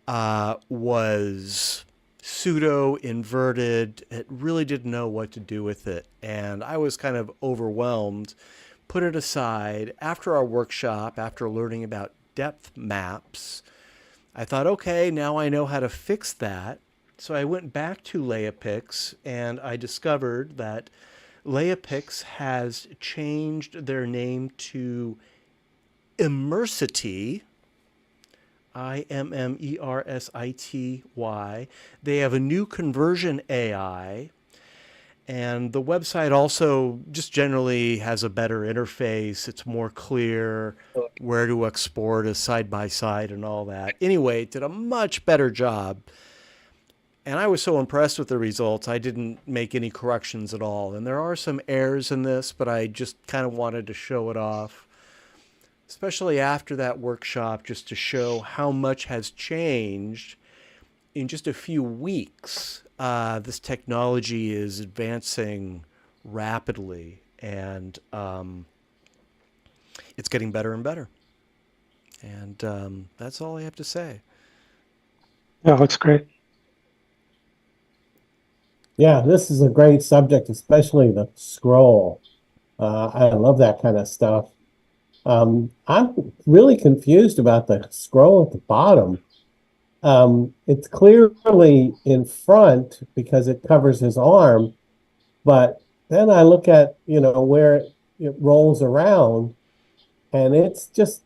was pseudo-inverted. It really didn't know what to do with it. And I was kind of overwhelmed. Put it aside. After our workshop, after learning about depth maps, I thought, okay, now I know how to fix that. So I went back to LeiaPix and I discovered that LeiaPix has changed their name to Immersity, Immersity. They have a new conversion AI. And the website also just generally has a better interface. It's more clear where to export as side by side and all that. Anyway, it did a much better job. And I was so impressed with the results, I didn't make any corrections at all. And there are some errors in this, but I just kind of wanted to show it off, especially after that workshop, just to show how much has changed in just a few weeks. This technology is advancing rapidly, and it's getting better and better. And that's all I have to say. Yeah, looks great. Yeah, this is a great subject, especially the scroll. I love that kind of stuff. I'm really confused about the scroll at the bottom. It's clearly in front because it covers his arm, but then I look at, where it rolls around, and it's just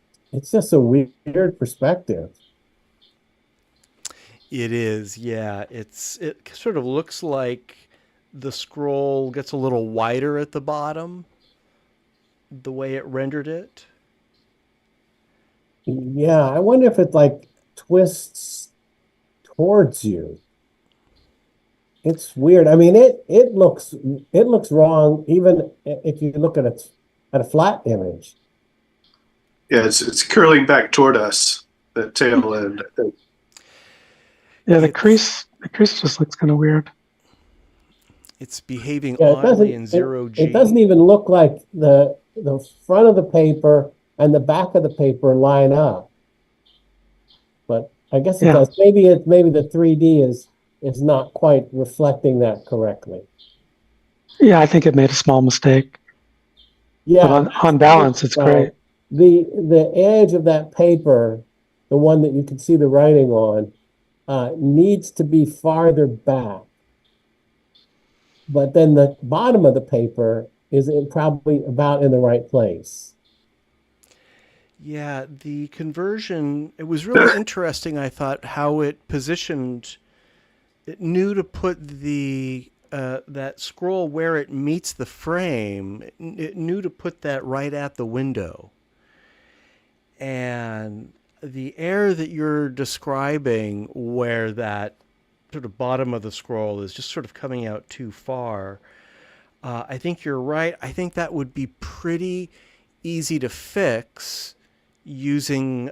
a weird perspective. It is, yeah. It sort of looks like the scroll gets a little wider at the bottom, the way it rendered it. Yeah, I wonder if it like twists towards you. It's weird. I mean, it looks wrong even if you look at a flat image. Yeah, it's curling back toward us, the tail end, I think. Yeah, the crease just looks kind of weird. It's behaving Yeah, oddly in zero G. It doesn't even look like the front of the paper and the back of the paper line up. But I guess it does. Maybe the 3D is not quite reflecting that correctly. Yeah, I think it made a small mistake. Yeah, but on balance, it's great. The edge of that paper, the one that you can see the writing on, needs to be farther back. But then the bottom of the paper is probably about in the right place. Yeah, the conversion, it was really interesting, I thought, how it positioned. It knew to put the that scroll where it meets the frame. It knew to put that right at the window. And the error that you're describing, where that sort of bottom of the scroll is just sort of coming out too far, I think you're right. I think that would be pretty easy to fix using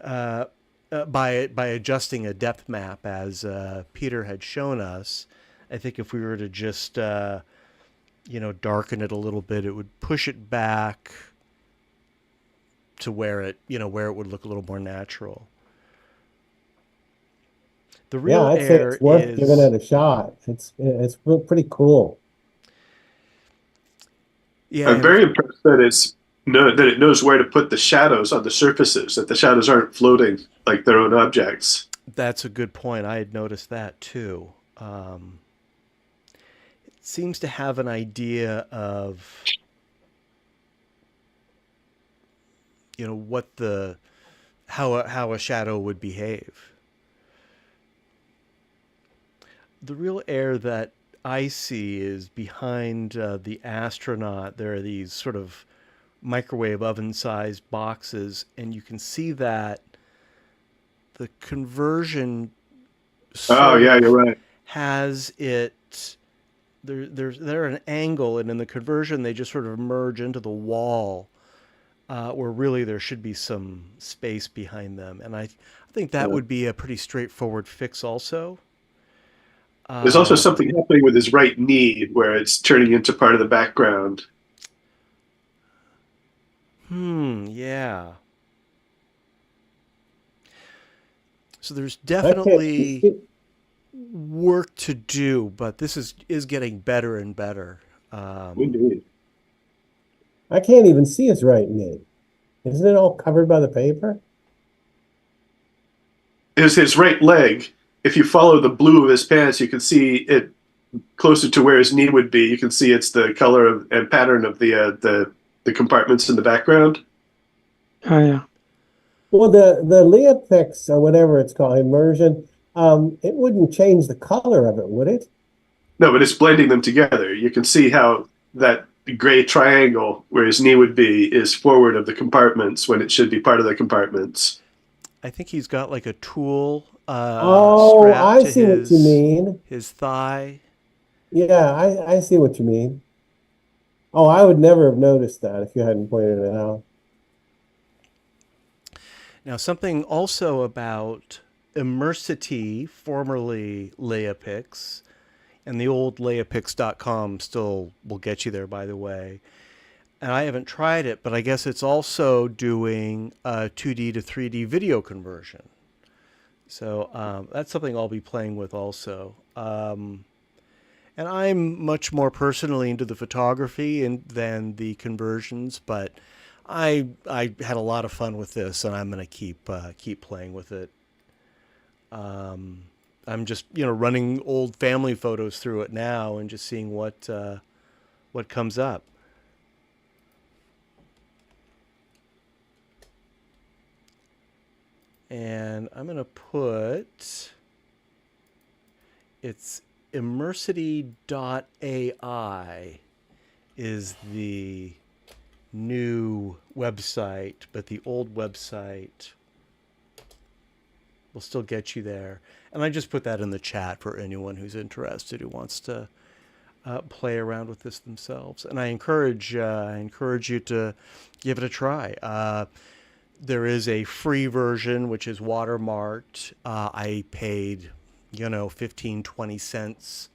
by adjusting a depth map, as Peter had shown us. I think if we were to just darken it a little bit, it would push it back to where it would look a little more natural. The real I'd say error it's worth is giving it a shot. It's pretty cool. Yeah, I'm very impressed that it knows where to put the shadows on the surfaces, that the shadows aren't floating like their own objects. That's a good point. I had noticed that too. It seems to have an idea of, what how a shadow would behave. The real air that I see is behind the astronaut. There are these sort of microwave oven-sized boxes, and you can see that the conversion Oh, sort yeah, of you're right. has it. They're an angle, and in the conversion, they just sort of merge into the wall, where really there should be some space behind them. And I think that Yeah. would be a pretty straightforward fix, also. There's also Uh, something happening with his right knee where it's turning into part of the background. yeah. So there's I can't definitely see, work to do, but this is getting better and better. Indeed. I can't even see his right knee. Isn't it all covered by the paper? His right leg, if you follow the blue of his pants, you can see it closer to where his knee would be. You can see it's the color of, and pattern of the compartments in the background. Oh yeah. Well, the Leopix or whatever it's called, immersion, it wouldn't change the color of it, would it? No, but it's blending them together. You can see how that gray triangle where his knee would be is forward of the compartments when it should be part of the compartments. I think he's got like a tool Oh, strapped I to see what you mean. his thigh. Yeah, I see what you mean. Oh, I would never have noticed that if you hadn't pointed it out. Now, something also about Immersity, formerly Leopix, and the old Leopix.com still will get you there, by the way. And I haven't tried it, but I guess it's also doing 2D to 3D video conversion. So that's something I'll be playing with also. And I'm much more personally into the photography than the conversions, but I had a lot of fun with this, and I'm going to keep playing with it. I'm just running old family photos through it now and just seeing what comes up. And I'm going to put it's immersity.ai is the new website, but the old website will still get you there. And I just put that in the chat for anyone who's interested, who wants to play around with this themselves. And I encourage you to give it a try. There is a free version, which is watermarked. I paid, 15, 20 cents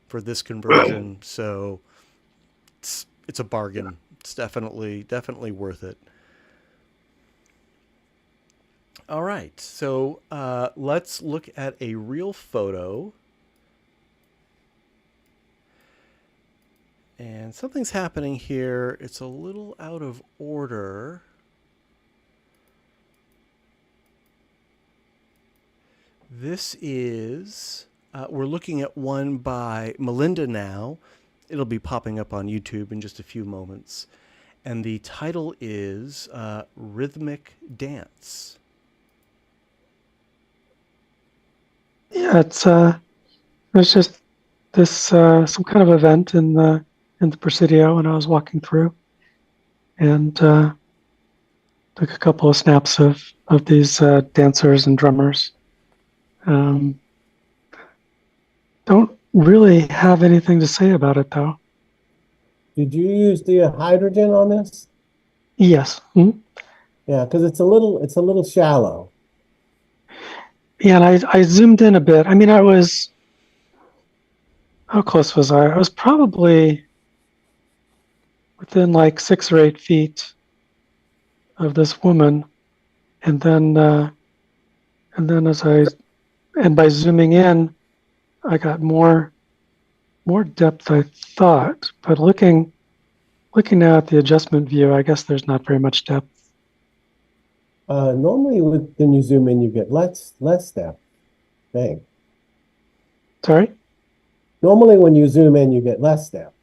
for this conversion. So it's a bargain. It's definitely worth it. All right. So let's look at a real photo. And something's happening here. It's a little out of order. This is, we're looking at one by Melinda now. It'll be popping up on YouTube in just a few moments. And the title is Rhythmic Dance. Yeah, there's just this some kind of event in the Presidio, and I was walking through, and took a couple of snaps of these dancers and drummers. Don't really have anything to say about it though. Did you use the hydrogen on this? Yes. Yeah, because it's a little shallow. Yeah, and I zoomed in a bit. I mean, how close was I? I was probably within like 6 or 8 feet of this woman, and then by zooming in, I got more depth, I thought. But looking now at the adjustment view, I guess there's not very much depth. Normally, when you zoom in, you get less depth. thing. Sorry? Normally, when you zoom in, you get less depth.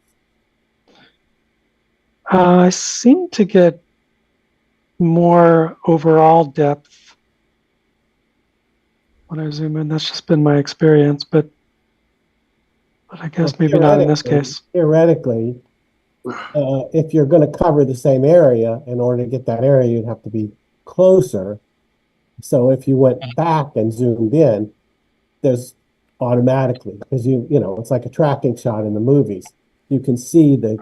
I seem to get more overall depth when I zoom in. That's just been my experience, but I guess Well, maybe not in this case. Theoretically, if you're going to cover the same area, in order to get that area, you'd have to be closer. So if you went back and zoomed in, there's automatically, because you know, it's like a tracking shot in the movies. You can see the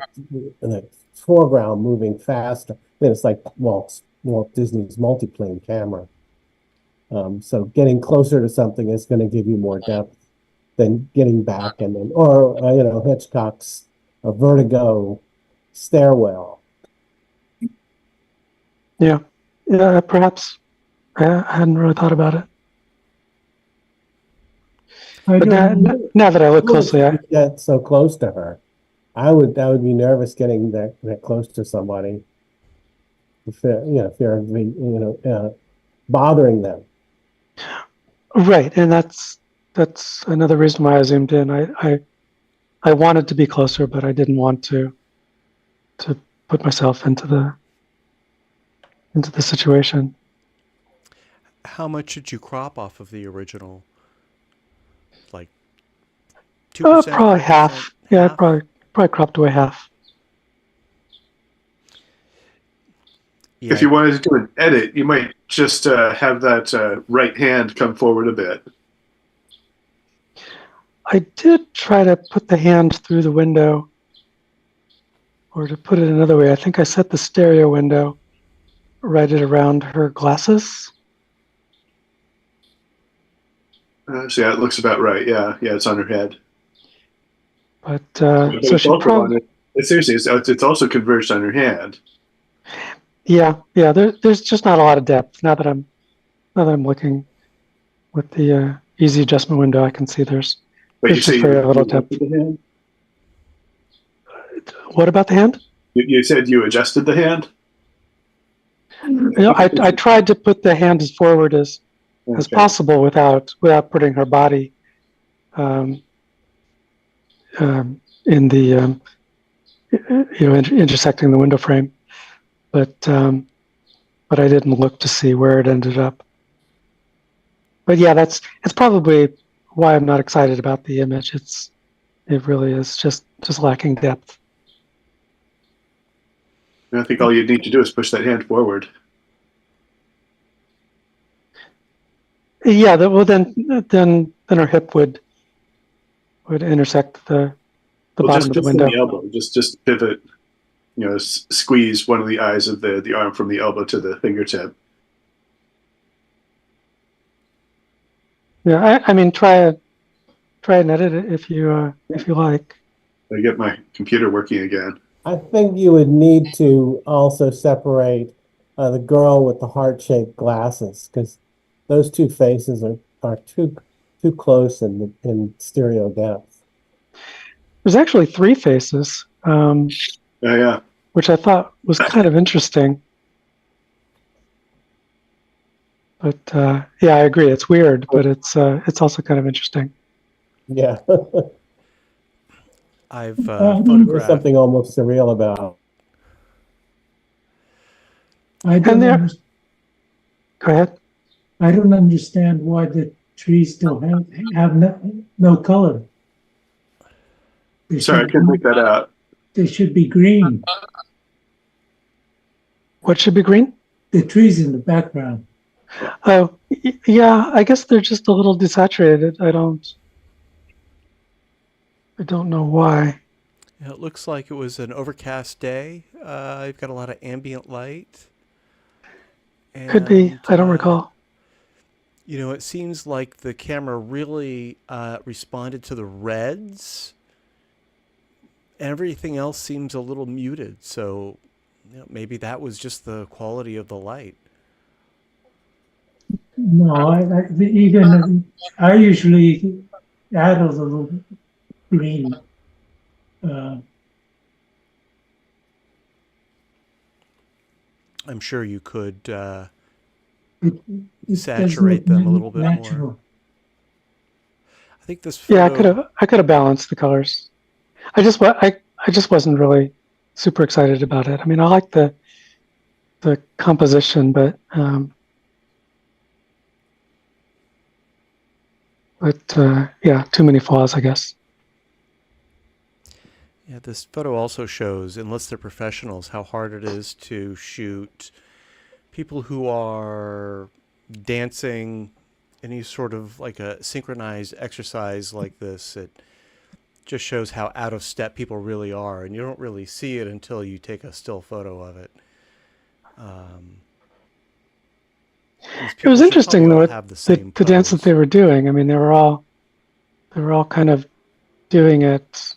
foreground moving faster. I mean, it's like Walt Disney's multiplane camera. So getting closer to something is going to give you more depth than getting back and then, or you know, Hitchcock's Vertigo stairwell. Yeah, perhaps. I hadn't really thought about it. But now that I look closely, I get so close to her. I would be nervous getting that close to somebody. Fear of bothering them. right, and that's another reason why I zoomed in. I wanted to be closer, but I didn't want to put myself into the situation. How much did you crop off of the original? Like 2%? Probably 5%? half. Yeah, probably cropped away half. Yeah. If you wanted to do an edit, you might just have that right hand come forward a bit. I did try to put the hand through the window, or to put it another way, I think I set the stereo window right at around her glasses. So yeah, it looks about right. Yeah, it's on her head. But But so it's she also probably, seriously, it's also converged on her hand. yeah. There's just not a lot of depth. Now that I'm looking with the easy adjustment window, I can see there's But you just say very you little depth. adjusted the hand? What about the hand? You said you adjusted the hand? I tried to put the hand as forward as possible without putting her body in the intersecting the window frame, but I didn't look to see where it ended up. But yeah, it's probably why I'm not excited about the image. It really is just lacking depth. I think all you need to do is push that hand forward. Yeah, then her hip would intersect the bottom of the window. From the elbow, just pivot, squeeze one of the eyes of the arm from the elbow to the fingertip. Yeah, I mean, try and edit it if you like. I get my computer working again. I think you would need to also separate the girl with the heart-shaped glasses, because those two faces are too close in stereo depth. There's actually three faces, Yeah. which I thought was kind of interesting. But yeah, I agree. It's weird, but it's also kind of interesting. Yeah. I've There's photographed. something almost surreal about I don't understand. Go ahead. I don't understand why the trees still have no color. Sorry, I couldn't make that out. They should be green. What should be green? The trees in the background. Oh, yeah. I guess they're just a little desaturated. I don't know why. It looks like it was an overcast day. You've got a lot of ambient light. Could be. I don't recall. It seems like the camera really responded to the reds. Everything else seems a little muted. So maybe that was just the quality of the light. No, I usually add a little green. I'm sure you could It saturate them a little bit natural. more. I think this photo. Yeah, I could have balanced the colors. I just wasn't really super excited about it. I mean, I like the composition, but yeah, too many flaws, I guess. Yeah, this photo also shows, unless they're professionals, how hard it is to shoot people who are dancing any sort of like a synchronized exercise like this. It just shows how out of step people really are, and you don't really see it until you take a still photo of it. It was interesting though, the dance that they were doing. I mean, they were all kind of doing it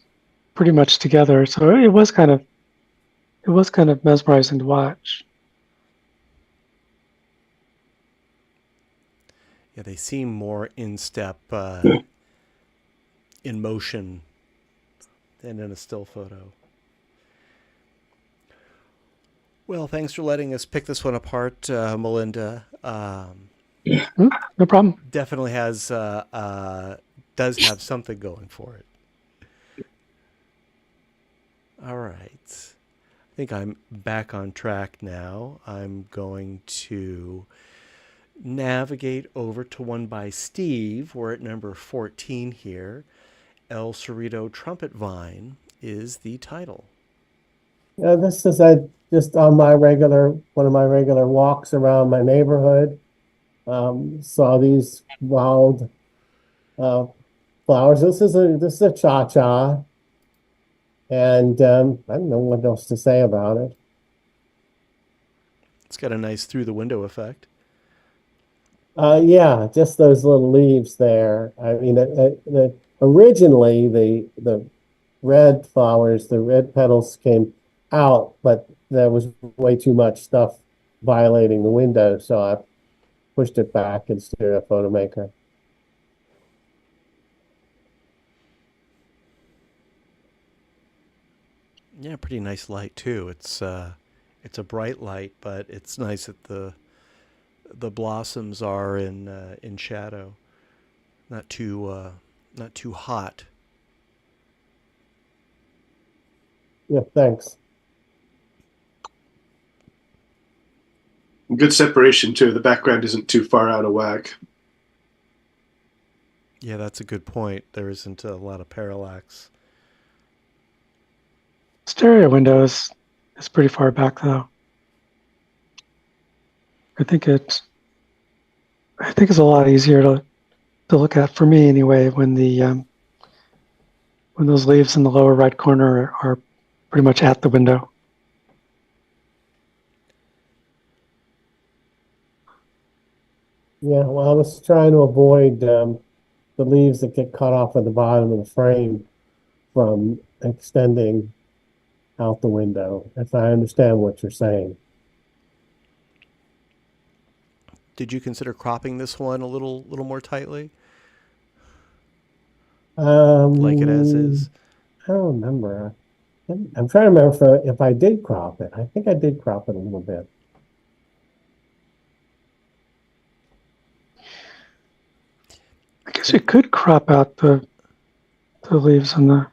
pretty much together. So it was kind of mesmerizing to watch. Yeah, they seem more in step, in motion than in a still photo. Well, thanks for letting us pick this one apart, Melinda. No problem. Definitely does have something going for it. All right. I think I'm back on track now. I'm going to navigate over to one by Steve. We're at number 14 here. El Cerrito Trumpet Vine is the title. This is just on one of my regular walks around my neighborhood. Saw these wild flowers. This is a cha-cha, and I don't know what else to say about it. It's got a nice through the window effect. Yeah, just those little leaves there. I mean, originally the red flowers, the red petals came out, but there was way too much stuff violating the window, so I pushed it back in Stereo Photo Maker. Yeah, pretty nice light too. It's a bright light, but it's nice that the blossoms are in shadow, not too hot. Yeah, thanks. Good separation too. The background isn't too far out of whack. Yeah, that's a good point. There isn't a lot of parallax. Stereo window is pretty far back though. I think it's a lot easier to look at, for me anyway, when those leaves in the lower right corner are pretty much at the window. Yeah, well, I was trying to avoid the leaves that get cut off at the bottom of the frame from extending out the window, if I understand what you're saying. Did you consider cropping this one a little more tightly? Like it as is? I don't remember. I'm trying to remember if I did crop it. I think I did crop it a little bit. I guess you could crop out the leaves in the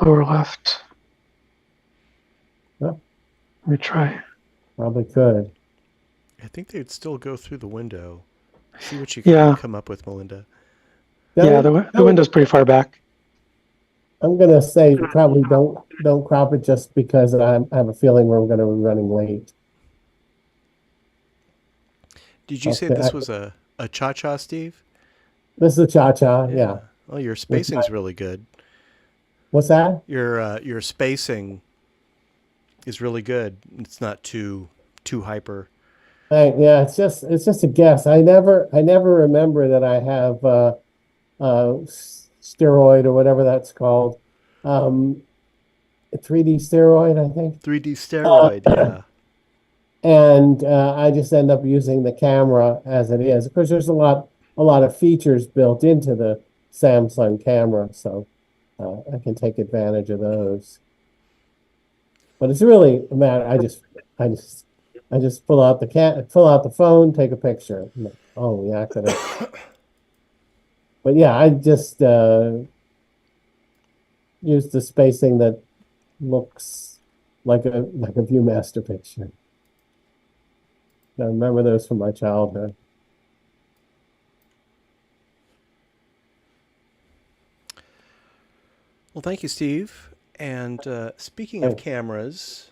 lower left. Yeah. Let me try. Probably could. I think they'd still go through the window. See what you can come up with, Melinda. Yeah, the window's pretty far back. I'm gonna say probably don't crop it, just because I have a feeling we're gonna be running late. Did you say this was a cha-cha, Steve? This is a cha-cha, yeah. Well, your spacing's really good. What's that? Your spacing is really good. It's not too hyper. Yeah, it's just a guess. I never remember that I have steroid or whatever that's called. 3D steroid, I think. 3D steroid, yeah. And I just end up using the camera as it is. Of course, there's a lot of features built into the Samsung camera, so I can take advantage of those. But it's really a matter. I just pull out the phone, take a picture. Oh, yeah, I could have. But yeah, I just used the spacing that looks like a ViewMaster picture. I remember those from my childhood. Well, thank you, Steve. And speaking of cameras,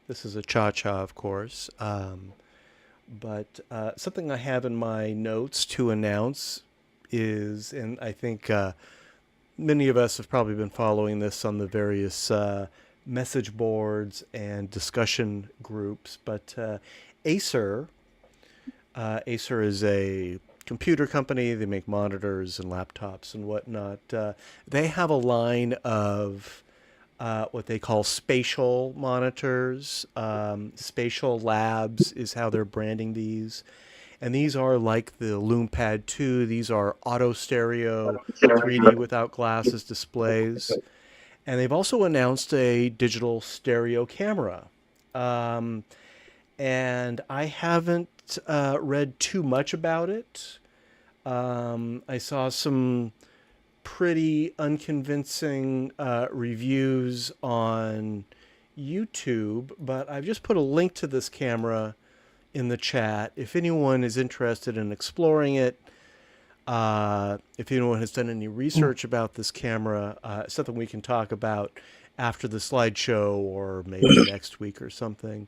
this is a cha-cha, of course. But something I have in my notes to announce is, and I think many of us have probably been following this on the various message boards and discussion groups, but Acer is a computer company. They make monitors and laptops and whatnot. They have a line of what they call spatial monitors. Spatial Labs is how they're branding these. And these are like the LoomPad 2. These are auto stereo 3D without glasses displays. And they've also announced a digital stereo camera. And I haven't read too much about it. I saw some pretty unconvincing reviews on YouTube, but I've just put a link to this camera in the chat. If anyone is interested in exploring it, if anyone has done any research about this camera, something we can talk about after the slideshow or maybe next week or something.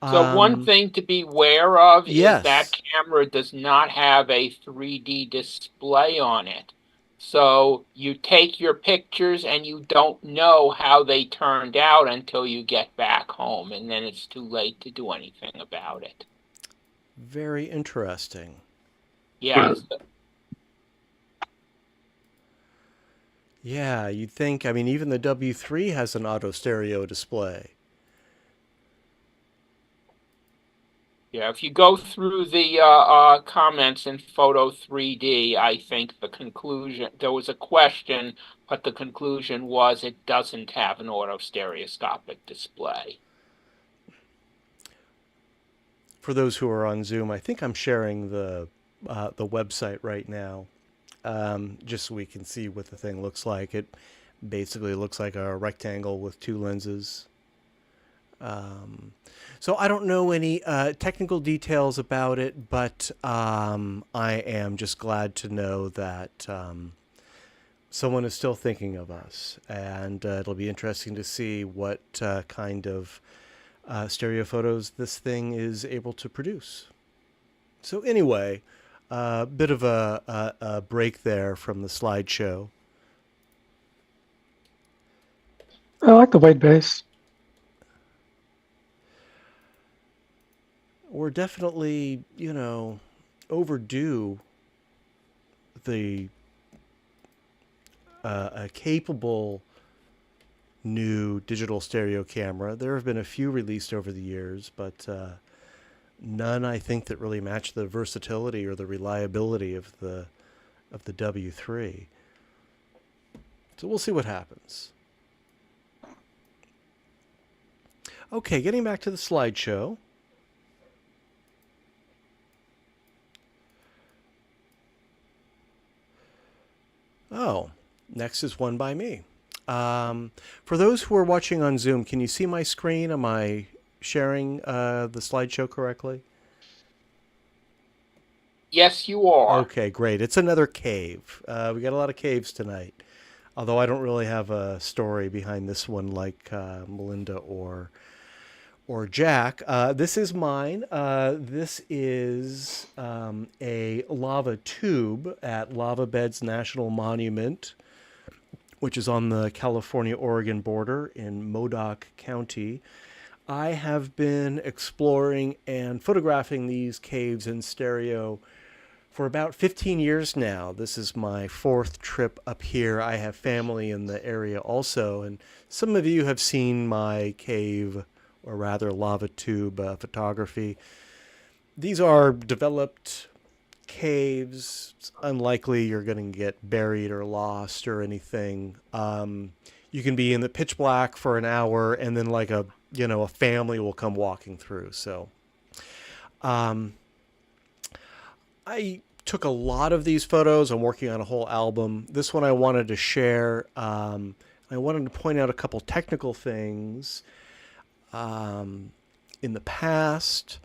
So one thing to be aware of yes. is that camera does not have a 3D display on it. So you take your pictures and you don't know how they turned out until you get back home, and then it's too late to do anything about it. Very interesting. Yes. Yeah, you'd think, I mean, even the W3 has an auto stereo display. Yeah, if you go through the comments in Photo 3D, I think the conclusion, there was a question, but the conclusion was it doesn't have an auto stereoscopic display. For those who are on Zoom, I think I'm sharing the website right now, just so we can see what the thing looks like. It basically looks like a rectangle with two lenses. So I don't know any technical details about it, but I am just glad to know that someone is still thinking of us, and it'll be interesting to see what kind of stereo photos this thing is able to produce. So anyway, a bit of a break there from the slideshow. I like the white base. We're definitely, overdue a capable new digital stereo camera. There have been a few released over the years, but none, I think, that really match the versatility or the reliability of the W3. So we'll see what happens. Okay, getting back to the slideshow. Oh, next is one by me. For those who are watching on Zoom, can you see my screen? Am I sharing the slideshow correctly? Yes, you are. Okay, great. It's another cave. We got a lot of caves tonight, although I don't really have a story behind this one like Melinda or Jack. This is mine. This is a lava tube at Lava Beds National Monument, which is on the California-Oregon border in Modoc County. I have been exploring and photographing these caves in stereo for about 15 years now. This is my fourth trip up here. I have family in the area also, and some of you have seen my cave, or rather lava tube photography. These are developed caves. It's unlikely you're going to get buried or lost or anything. You can be in the pitch black for an hour, and then like a family will come walking through. So I took a lot of these photos. I'm working on a whole album. This one I wanted to share. I wanted to point out a couple technical things. In the past,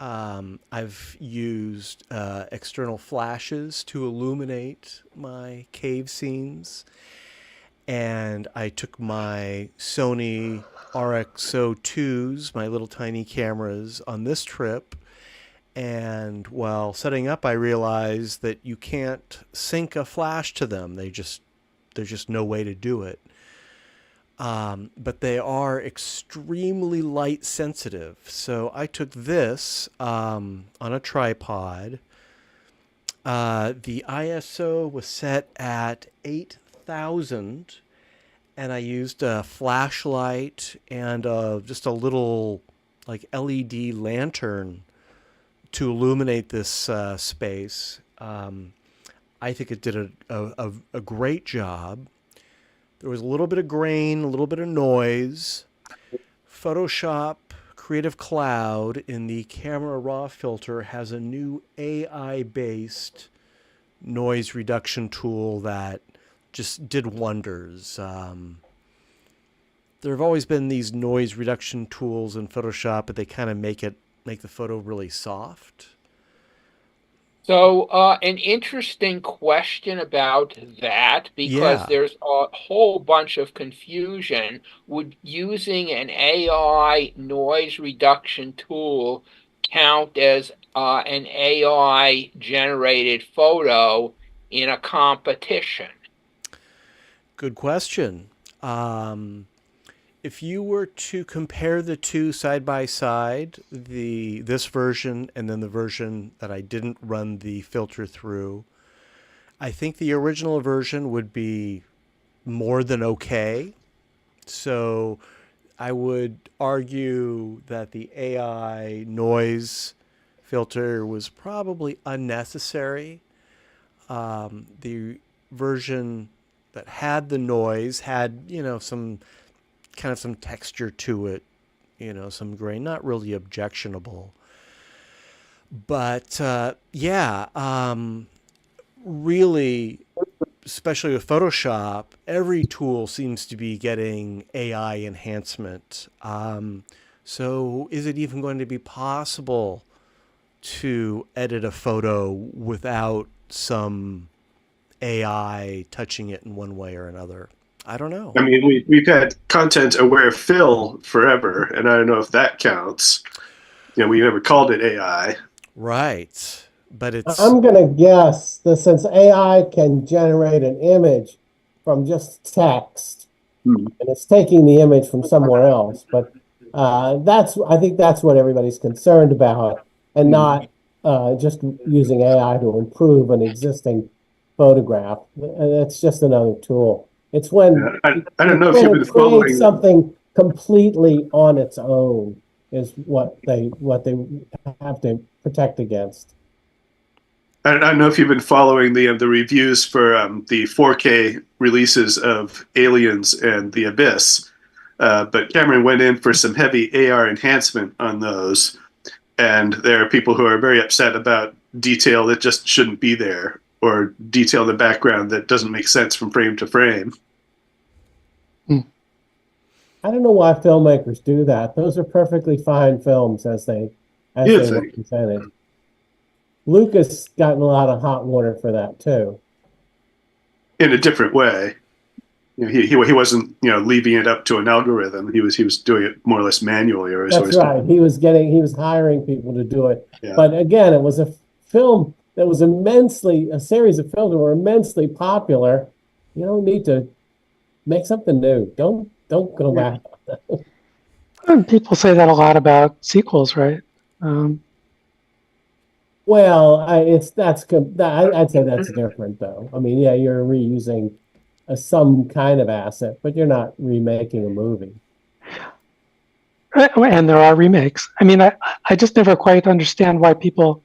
I've used external flashes to illuminate my cave scenes. And I took my Sony RX02s, my little tiny cameras, on this trip. And while setting up, I realized that you can't sync a flash to them. There's just no way to do it. But they are extremely light sensitive. So I took this on a tripod. The ISO was set at 8,000, and I used a flashlight and just a little like LED lantern to illuminate this space. I think it did a great job. There was a little bit of grain, a little bit of noise. Photoshop Creative Cloud in the Camera Raw filter has a new AI-based noise reduction tool that just did wonders. There have always been these noise reduction tools in Photoshop, but they kind of make the photo really soft. So, an interesting question about that, because Yeah. there's a whole bunch of confusion. Would using an AI noise reduction tool count as an AI generated photo in a competition? Good question. If you were to compare the two side by side, this version and then the version that I didn't run the filter through, I think the original version would be more than okay. So I would argue that the AI noise filter was probably unnecessary. The version that had the noise had, some texture to it, some grain, not really objectionable. But really, especially with Photoshop, every tool seems to be getting AI enhancement. So is it even going to be possible to edit a photo without some AI touching it in one way or another? I don't know. I mean, we've had content-aware fill forever, and I don't know if that counts. We never called it AI. Right. But it's... I'm going to guess that since AI can generate an image from just text, and it's taking the image from somewhere else, but I think that's what everybody's concerned about, and not just using AI to improve an existing photograph. It's just another tool. It's when I don't know if you've been following something completely on its own is what they have to protect against. I don't know if you've been following the reviews for the 4K releases of Aliens and The Abyss, but Cameron went in for some heavy AR enhancement on those, and there are people who are very upset about detail that just shouldn't be there, or detail in the background that doesn't make sense from frame to frame. I don't know why filmmakers do that. Those are perfectly fine films as they were presented. Lucas got in a lot of hot water for that too. In a different way. He wasn't leaving it up to an algorithm. He was doing it more or less manually. That's right. He was hiring people to do it. Yeah. But again, it was a film that was a series of films that were immensely popular. You don't need to make something new. Don't go back. People say that a lot about sequels, right? Well, I'd say that's different, though. I mean, yeah, you're reusing some kind of asset, but you're not remaking a movie. And there are remakes. I mean, I just never quite understand why people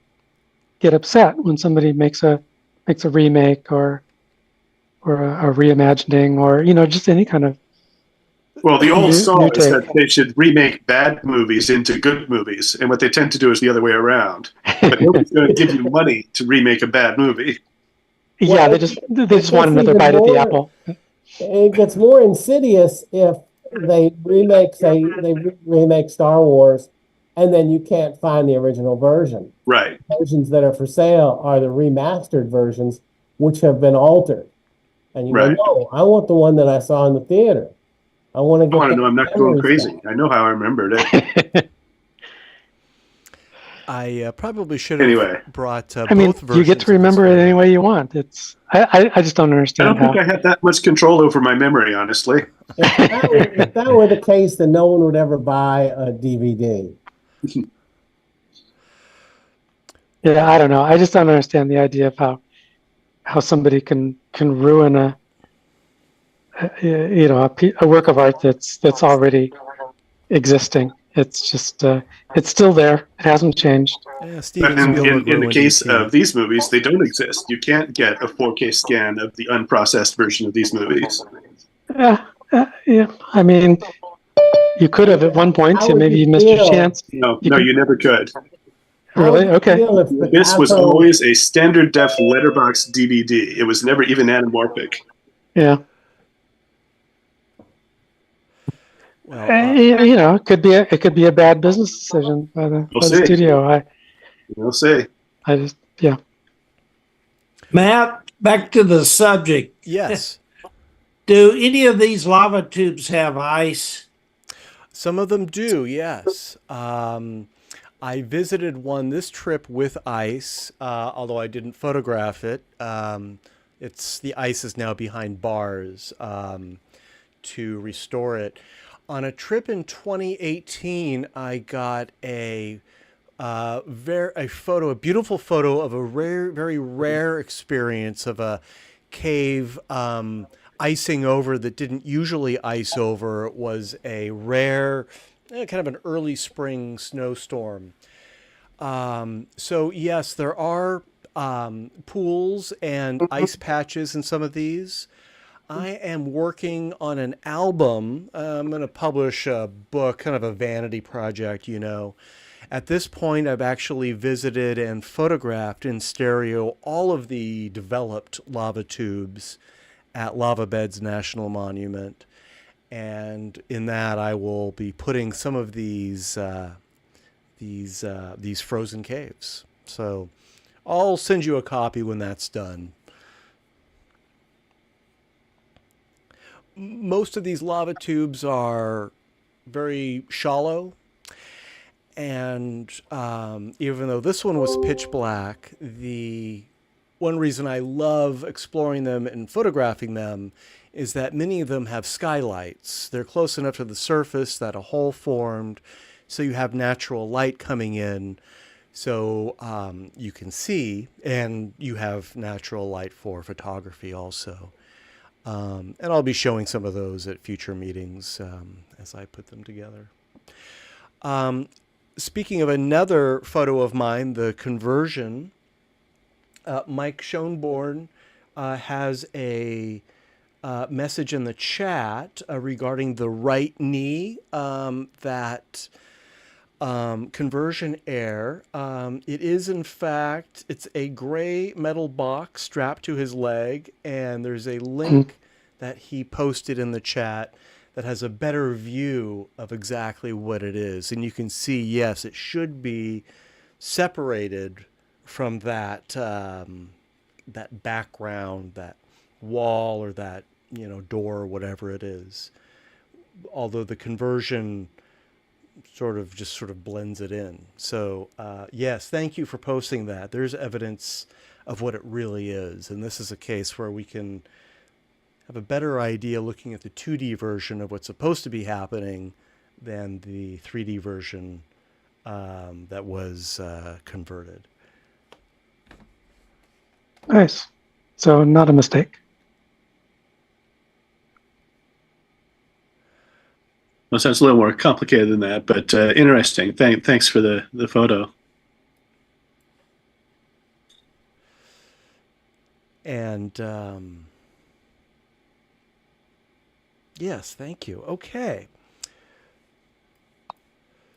get upset when somebody makes a remake or a reimagining or just any kind of Well, the old New saw is take. that they should remake bad movies into good movies, and what they tend to do is the other way around. But nobody's going to give you money to remake a bad movie. Yeah, Well, they just want gets another even bite at the more- apple. It gets more insidious if they remake, say, remake Star Wars, and then you can't find the original version. Right. Versions that are for sale are the remastered versions, which have been altered. And you Right. go, no, I want the one that I saw in the theater. I want to I get want to the know I'm not going memories crazy. back. I know how I remembered it. I probably should have Anyway. brought I mean, both versions. you get to of this remember it photo. any way you want. I just don't I understand don't think how. I had that much control over my memory, honestly. If that were the case, then no one would ever buy a DVD. Yeah, I don't know. I just don't understand the idea of how somebody can ruin a work of art that's already existing. It's just it's still there. It hasn't changed. Yeah, But Steven Spielberg in the ruined case E.T. of these movies, they don't exist. You can't get a 4K scan of the unprocessed version of these movies. Yeah. I mean, you could have at one point. How And would maybe you you missed your feel? chance. No, You no, could- you never could. How Really? would you Okay. feel if This was Picasso- always a standard def letterbox DVD. It was never even anamorphic. Yeah. Well, It could be a bad business decision by the see. studio. We'll see. I just yeah. Matt, back to the subject. yes. Do any of these lava tubes have ice? Some of them do, yes. I visited one this trip with ice, although I didn't photograph it. The ice is now behind bars to restore it. On a trip in 2018, I got a beautiful photo of a very rare experience of a cave icing over that didn't usually ice over. It was a rare, kind of an early spring snowstorm. So yes, there are pools and ice patches in some of these. I am working on an album. I'm going to publish a book, kind of a vanity project, At this point, I've actually visited and photographed in stereo all of the developed lava tubes at Lava Beds National Monument. And in that, I will be putting some of these frozen caves. So I'll send you a copy when that's done. Most of these lava tubes are very shallow. And even though this one was pitch black, the one reason I love exploring them and photographing them is that many of them have skylights. They're close enough to the surface that a hole formed, so you have natural light coming in, so you can see, and you have natural light for photography also. And I'll be showing some of those at future meetings as I put them together. Speaking of another photo of mine, the conversion, Mike Schoenborn has a message in the chat regarding the right knee, that conversion error. It is, in fact, it's a gray metal box strapped to his leg, and there's a link that he posted in the chat that has a better view of exactly what it is. And you can see, yes, it should be separated from that that background, that wall, or that door, or whatever it is. Although the conversion sort of blends it in. So yes, thank you for posting that. There's evidence of what it really is, and this is a case where we can have a better idea looking at the 2D version of what's supposed to be happening than the 3D version that was converted. Nice. So not a mistake. Well, it sounds a little more complicated than that, but interesting. Thanks for the photo. And Yes, thank you. Okay.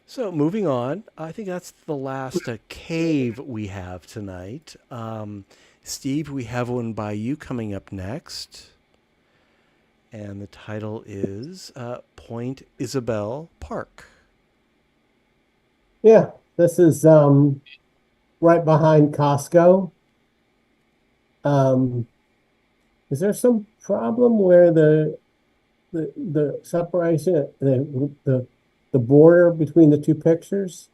So moving on, I think that's the last cave we have tonight. Steve, we have one by you coming up next. And the title is Point Isabel Park. Yeah, this is right behind Costco. Is there some problem where the separation, the border between the two pictures?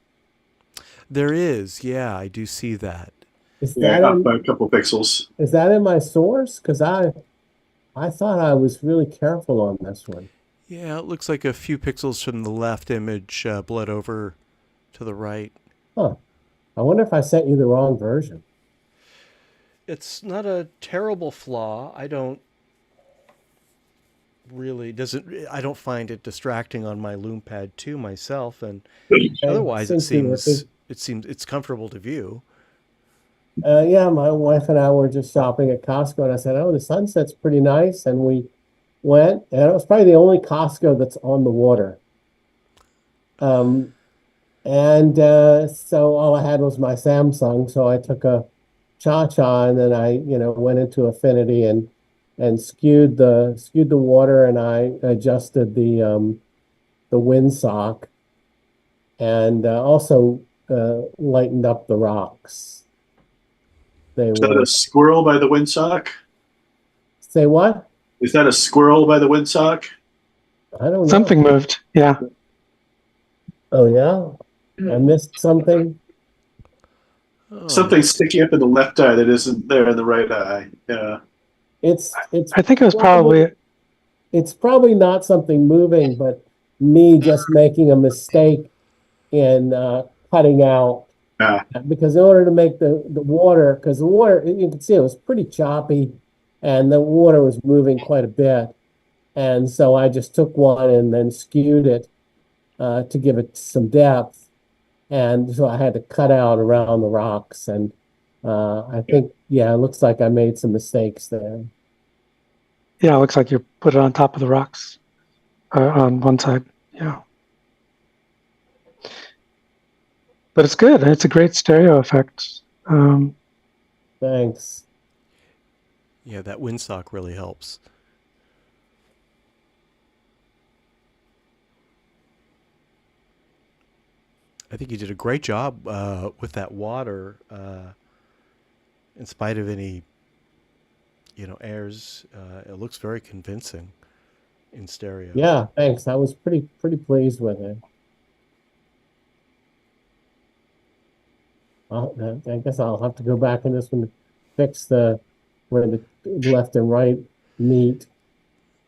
There is, yeah, I do see that. Is Yeah, that up in, by a couple pixels. is that in my source? Because I thought I was really careful on this one. Yeah, it looks like a few pixels from the left image bled over to the right. Huh. I wonder if I sent you the wrong version. It's not a terrible flaw. I don't find it distracting on my loom pad 2 myself, and otherwise it seems it's comfortable to view. Yeah, my wife and I were just shopping at Costco, and I said, "Oh, the sunset's pretty nice," and we went, and it was probably the only Costco that's on the water. And so all I had was my Samsung, so I took a Cha-Cha, and then I, went into Affinity and skewed the water, and I adjusted the windsock, and also lightened up the rocks. Is that a squirrel by the windsock? Say what? Is that a squirrel by the windsock? I don't know. Something moved. Yeah. Oh yeah, I missed something. Oh, Something sticking up in the left eye that isn't there in the right eye. Yeah. It's I think it was probably it's probably not something moving, but me just making a mistake in cutting out. Because in order to make the water, because the water, you can see it was pretty choppy, and the water was moving quite a bit. And so I just took one and then skewed it to give it some depth. And so I had to cut out around the rocks. And I think, yeah, it looks like I made some mistakes there. Yeah, it looks like you put it on top of the rocks on one side. Yeah. But it's good. It's a great stereo effect. Thanks. yeah, that windsock really helps. I think you did a great job with that water, in spite of any, airs. It looks very convincing in stereo. Yeah, thanks. I was pretty pleased with it. I guess I'll have to go back in this one to fix where the left and right meet,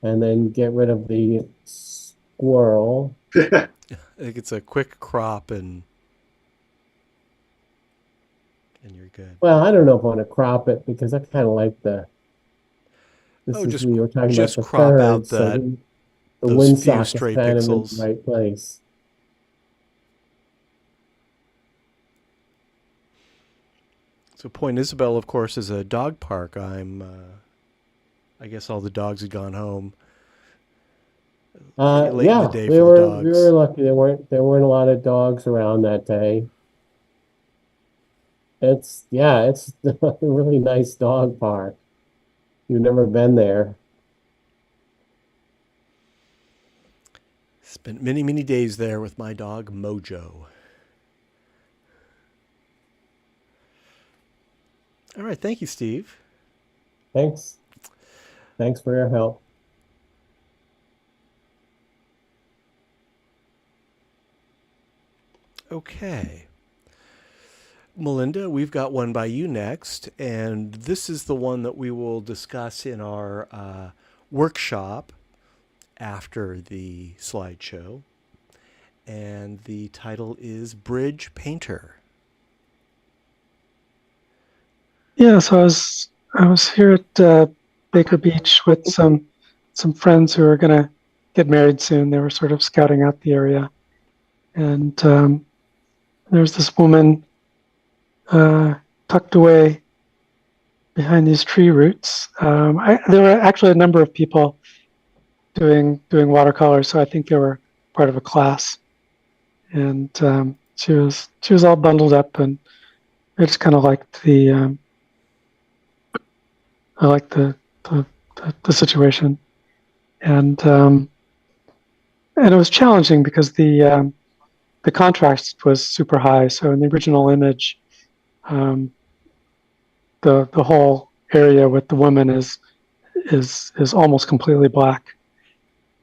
and then get rid of the squirrel. I think it's a quick crop and you're good. Well, I don't know if I want to crop it because I kind of like the. We were talking just about the crop third, out so the wind those few sock is stray kind of in pixels. the right place. So Point Isabel, of course, is a dog park. I guess all the dogs had gone home. Late in the day we for were the dogs. we were lucky. There weren't a lot of dogs around that day. It's a really nice dog park. You've never been there. Spent many, many days there with my dog Mojo. All right, thank you, Steve. Thanks for your help. Okay. Melinda, we've got one by you next, and this is the one that we will discuss in our workshop after the slideshow. And the title is Bridge Painter. Yeah, so I was here at Baker Beach with some friends who are gonna get married soon. They were sort of scouting out the area, and there's this woman tucked away behind these tree roots. There were actually a number of people doing watercolor, so I think they were part of a class, and she was all bundled up, and I just kind of liked I liked the situation, and it was challenging because the contrast was super high. So in the original image, um, the whole area with the woman is almost completely black.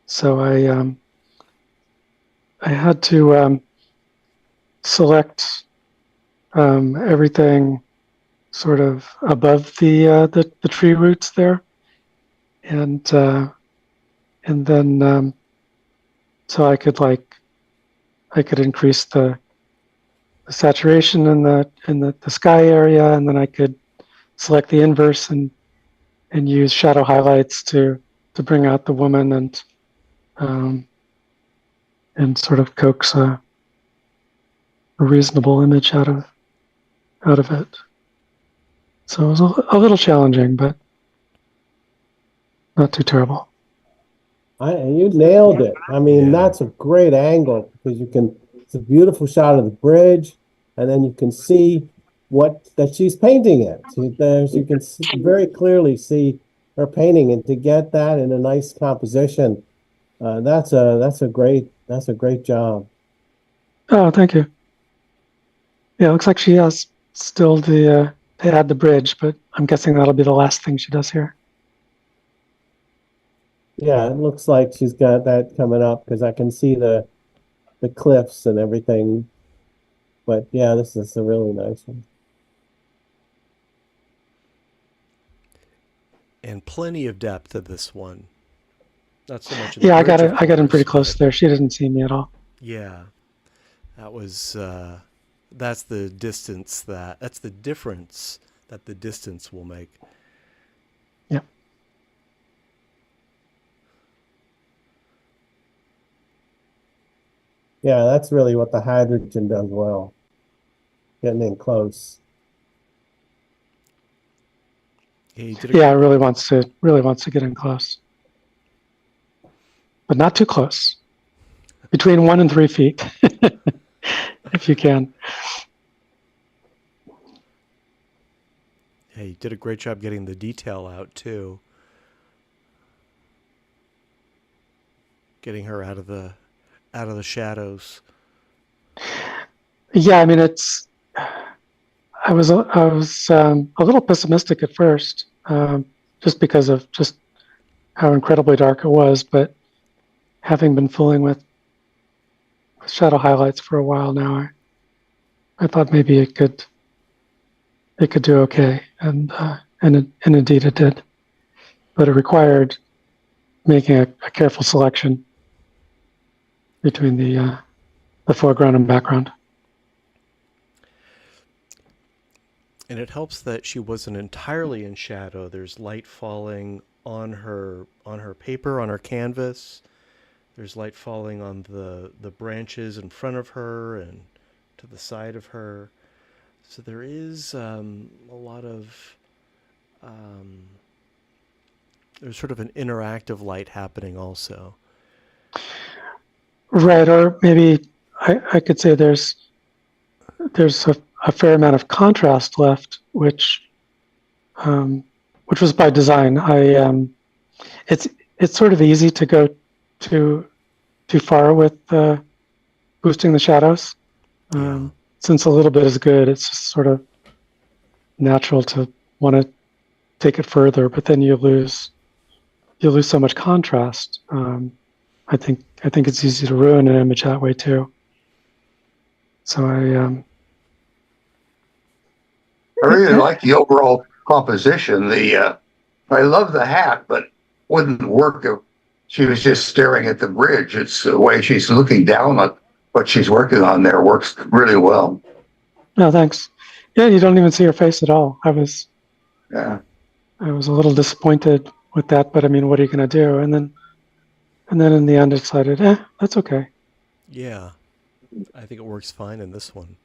So I had to select everything sort of above the tree roots there, and then so I could increase the saturation in the sky area, and then I could select the inverse and use shadow highlights to bring out the woman and sort of coax a reasonable image out of it. So it was a little challenging, but not too terrible. You nailed it. I mean, Yeah. that's a great angle because it's a beautiful shot of the bridge, and then you can see that she's painting it. You can very clearly see her painting, and to get that in a nice composition, that's a great job. Oh, thank you. Yeah, it looks like she has still to add the bridge, but I'm guessing that'll be the last thing she does here. Yeah, it looks like she's got that coming up because I can see the cliffs and everything. But yeah, this is a really nice one. And plenty of depth of this one. Not so much in Yeah, the I got bridge, it. of I got in pretty course, close but there. She didn't see me at all. yeah, that was that's the distance that's the difference that the distance will make. Yeah. Yeah, that's really what the hydrogen does well. Getting in close. Yeah, you did Yeah, it really wants to get in close, but not too close. Between 1 and 3 feet, if you can. Yeah, you did a great job getting the detail out too. Getting her out of the shadows. Yeah, I mean, I was a little pessimistic at first, just because of just how incredibly dark it was. But having been fooling with shadow highlights for a while now, I thought maybe it could do okay, and indeed it did. But it required making a careful selection between the foreground and background. And it helps that she wasn't entirely in shadow. There's light falling on her paper, on her canvas. There's light falling on the branches in front of her and to the side of her. So there is a lot of there's sort of an interactive light happening also. Right, or maybe I could say there's a fair amount of contrast left, which was by design. It's sort of easy to go too far with boosting the shadows. Since a little bit is good, it's just sort of natural to want to take it further, but then you lose so much contrast. I think it's easy to ruin an image that way too. So I really like the overall composition. I love the hat, but wouldn't work if she was just staring at the bridge. It's the way she's looking down at what she's working on there works really well. No, thanks. Yeah, you don't even see her face at all. I was Yeah. a little disappointed with that, but I mean, what are you going to do? And then in the end, I decided, that's okay. Yeah, I think it works fine in this one.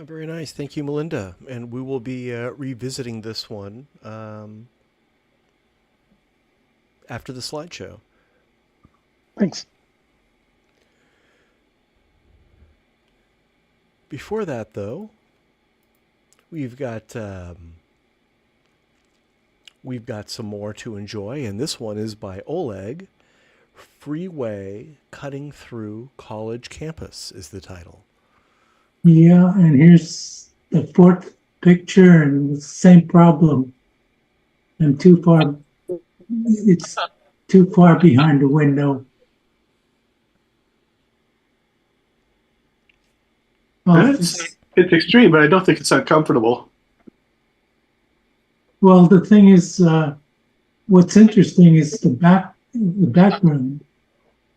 Very nice. Thank you, Melinda. And we will be revisiting this one after the slideshow. Thanks. Before that, though, we've got some more to enjoy, and this one is by Oleg. Freeway Cutting Through College Campus is the title. Yeah, and here's the fourth picture, and the same problem. I'm too far. It's too far behind the window. It's extreme, but I don't think it's uncomfortable. Well, the thing is, what's interesting is the background,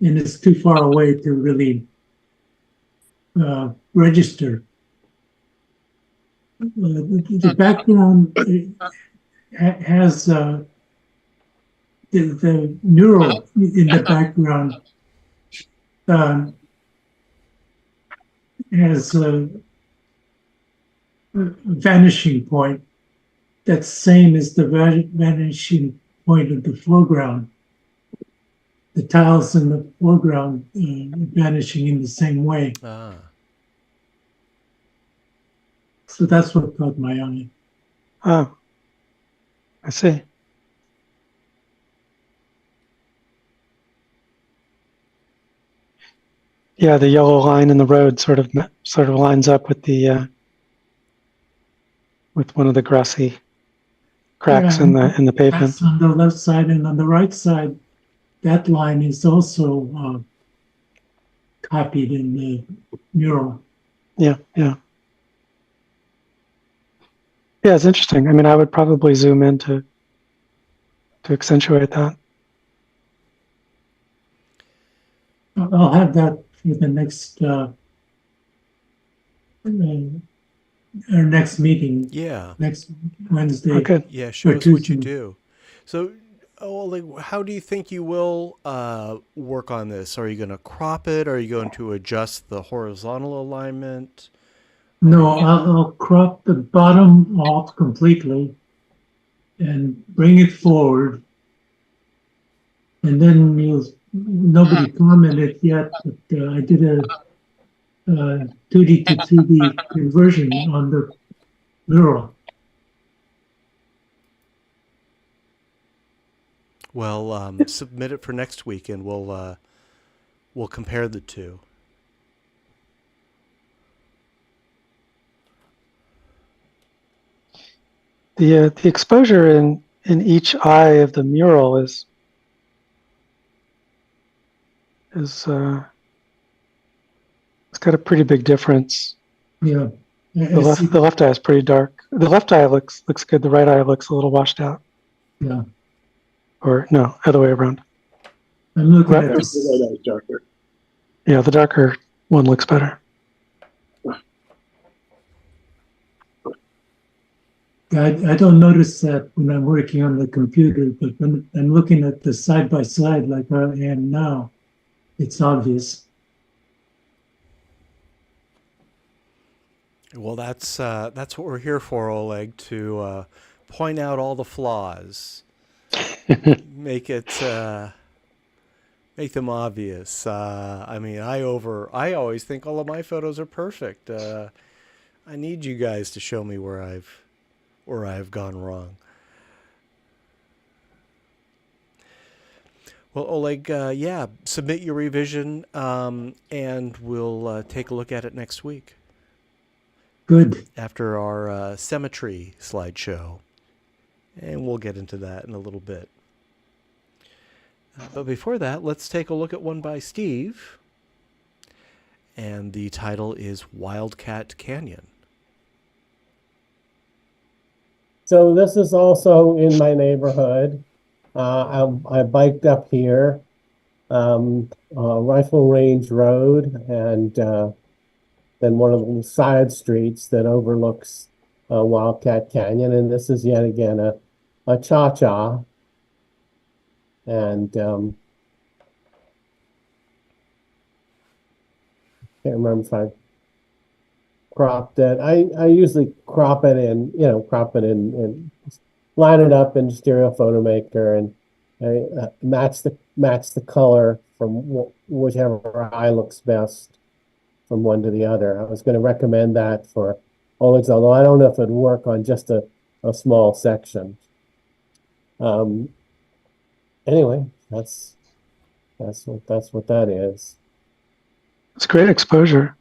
and it's too far away to really register. The background has the mural in the background has a vanishing point that's same as the vanishing point of the foreground. The tiles in the foreground vanishing in the same way. Ah. So that's what caught my eye. Oh, I see. Yeah, the yellow line in the road sort of lines up with the with one of the grassy cracks in the pavement. That's on the left side, and on the right side, that line is also copied in the mural. Yeah, yeah. Yeah, it's interesting. I mean, I would probably zoom in to accentuate that. I'll have that for the next our next meeting. Yeah. Next Wednesday. Okay. Yeah, show or us what you Tuesday. do. So, how do you think you will work on this? Are you going to crop it? Are you going to adjust the horizontal alignment? No, I'll crop the bottom off completely and bring it forward. And then nobody commented yet, but I did a 2D to 3D conversion on the mural. Well, submit it for next week, and we'll compare the two. The exposure in each eye of the mural is it's got a pretty big difference. Yeah. The left eye is pretty dark. The left eye looks good. The right eye looks a little washed out. Yeah. Or no, other way around. I'm looking at The this. right eye is darker. Yeah, the darker one looks better. I don't notice that when I'm working on the computer, but when I'm looking at the side by side like I am now, it's obvious. Well, that's what we're here for, Oleg, to point out all the flaws, make them obvious. I mean, I always think all of my photos are perfect. I need you guys to show me where I've gone wrong. Well, Oleg, yeah, submit your revision, and we'll take a look at it next week. Good. After our symmetry slideshow. And we'll get into that in a little bit. But before that, let's take a look at one by Steve. And the title is Wildcat Canyon. So this is also in my neighborhood. I biked up here, Rifle Range Road, and then one of the side streets that overlooks Wildcat Canyon. And this is yet again a cha-cha. And can't remember if I cropped it. I usually crop it in, and line it up in Stereo Photo Maker and match the color from whichever eye looks best from one to the other. I was going to recommend that for Oleg's, although I don't know if it'd work on just a small section. Anyway, that's what that is. It's great exposure.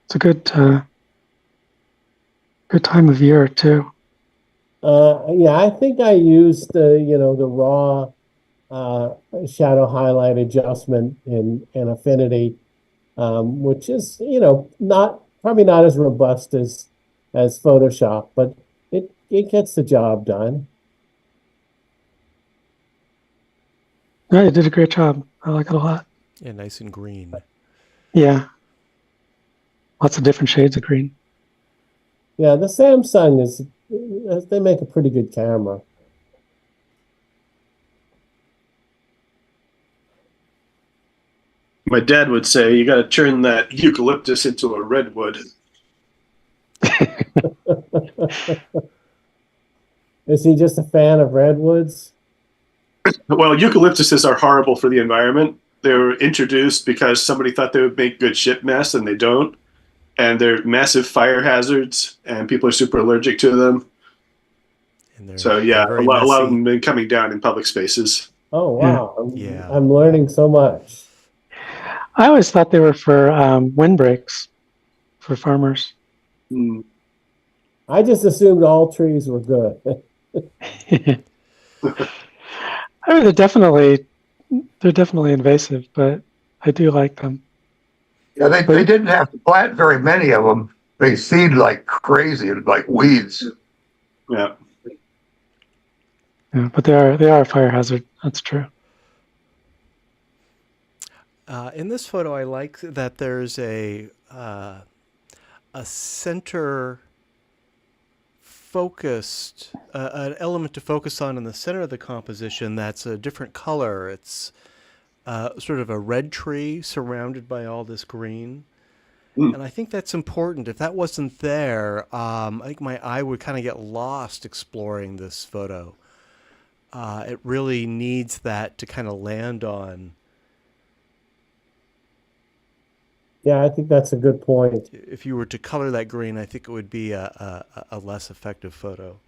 It's a good time of year too. Yeah, I think I used the raw shadow highlight adjustment in Affinity, which is probably not as robust as Photoshop, but it gets the job done. Yeah, you did a great job. I like it a lot. Yeah, nice and green. Yeah. Lots of different shades of green. Yeah, the Samsung they make a pretty good camera. My dad would say you got to turn that eucalyptus into a redwood. Is he just a fan of redwoods? Well, eucalyptuses are horrible for the environment. They were introduced because somebody thought they would make good ship mess, and they don't. And they're massive fire hazards, and people are super allergic to them. So yeah, a lot of them have been coming down in public spaces. Oh wow! Yeah. I'm learning so much. I always thought they were for windbreaks for farmers. I just assumed all trees were good. I mean, they're definitely invasive, but I do like them. Yeah, they didn't have to plant very many of them. They seed like crazy, like weeds. Yeah. Yeah, but they are a fire hazard. That's true. In this photo, I like that there's a center focused, an element to focus on in the center of the composition that's a different color. It's sort of a red tree surrounded by all this green. And I think that's important. If that wasn't there, I think my eye would kind of get lost exploring this photo. It really needs that to kind of land on. Yeah, I think that's a good point. If you were to color that green, I think it would be a less effective photo.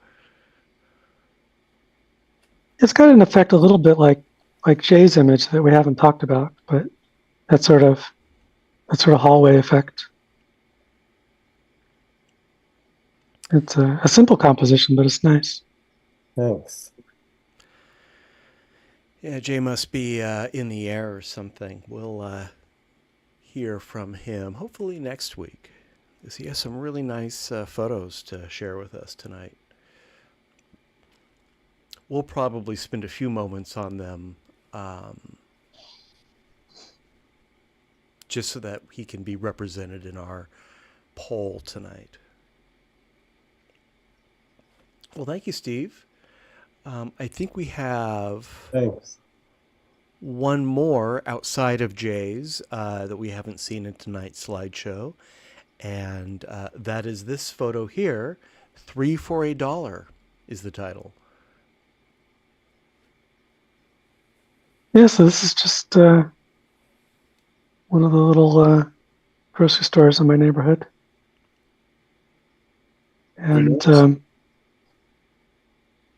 It's got an effect a little bit like Jay's image that we haven't talked about, but that sort of hallway effect. It's a simple composition, but it's nice. Thanks. Yeah, Jay must be in the air or something. We'll hear from him hopefully next week, because he has some really nice photos to share with us tonight. We'll probably spend a few moments on them just so that he can be represented in our poll tonight. Well, thank you, Steve. I think we have Thanks. one more outside of Jay's that we haven't seen in tonight's slideshow, and that is this photo here. 3 for $1 is the title. Yeah, so this is just one of the little grocery stores in my neighborhood. And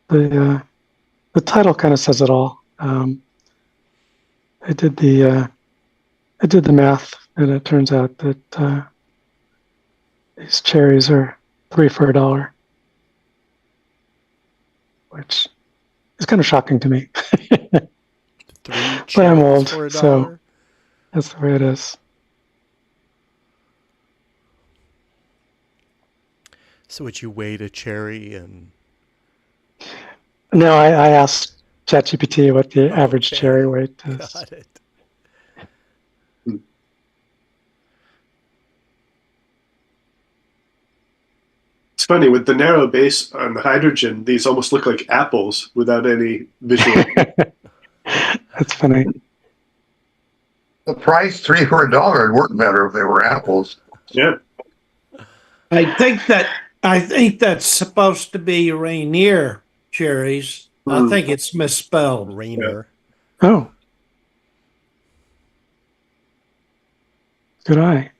the title kind of says it all. I did the math, and it turns out that these cherries are 3 for $1, which is kind of shocking to me. But I'm old, so that's the way it is. So would you weight a cherry and... No, I asked ChatGPT what the average cherry weight is. Got it. It's funny, with the narrow base on the hydrogen, these almost look like apples without any visual. That's funny. The price, 3 for $1, would work better if they were apples. Yeah. I think that's supposed to be Rainier cherries. I think it's misspelled. Rainer. Oh, good eye.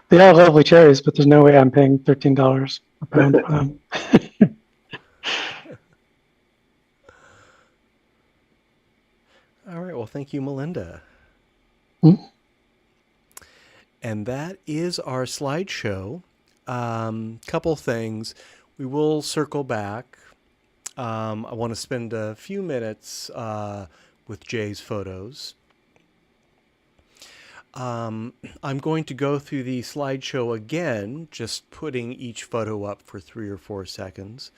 They are lovely cherries, but there's no way I'm paying $13 a pound for them. All right. Well, thank you, Melinda. Hmm? And that is our slideshow. Couple things. We will circle back. I want to spend a few minutes with Jay's photos. I'm going to go through the slideshow again, just putting each photo up for 3 or 4 seconds.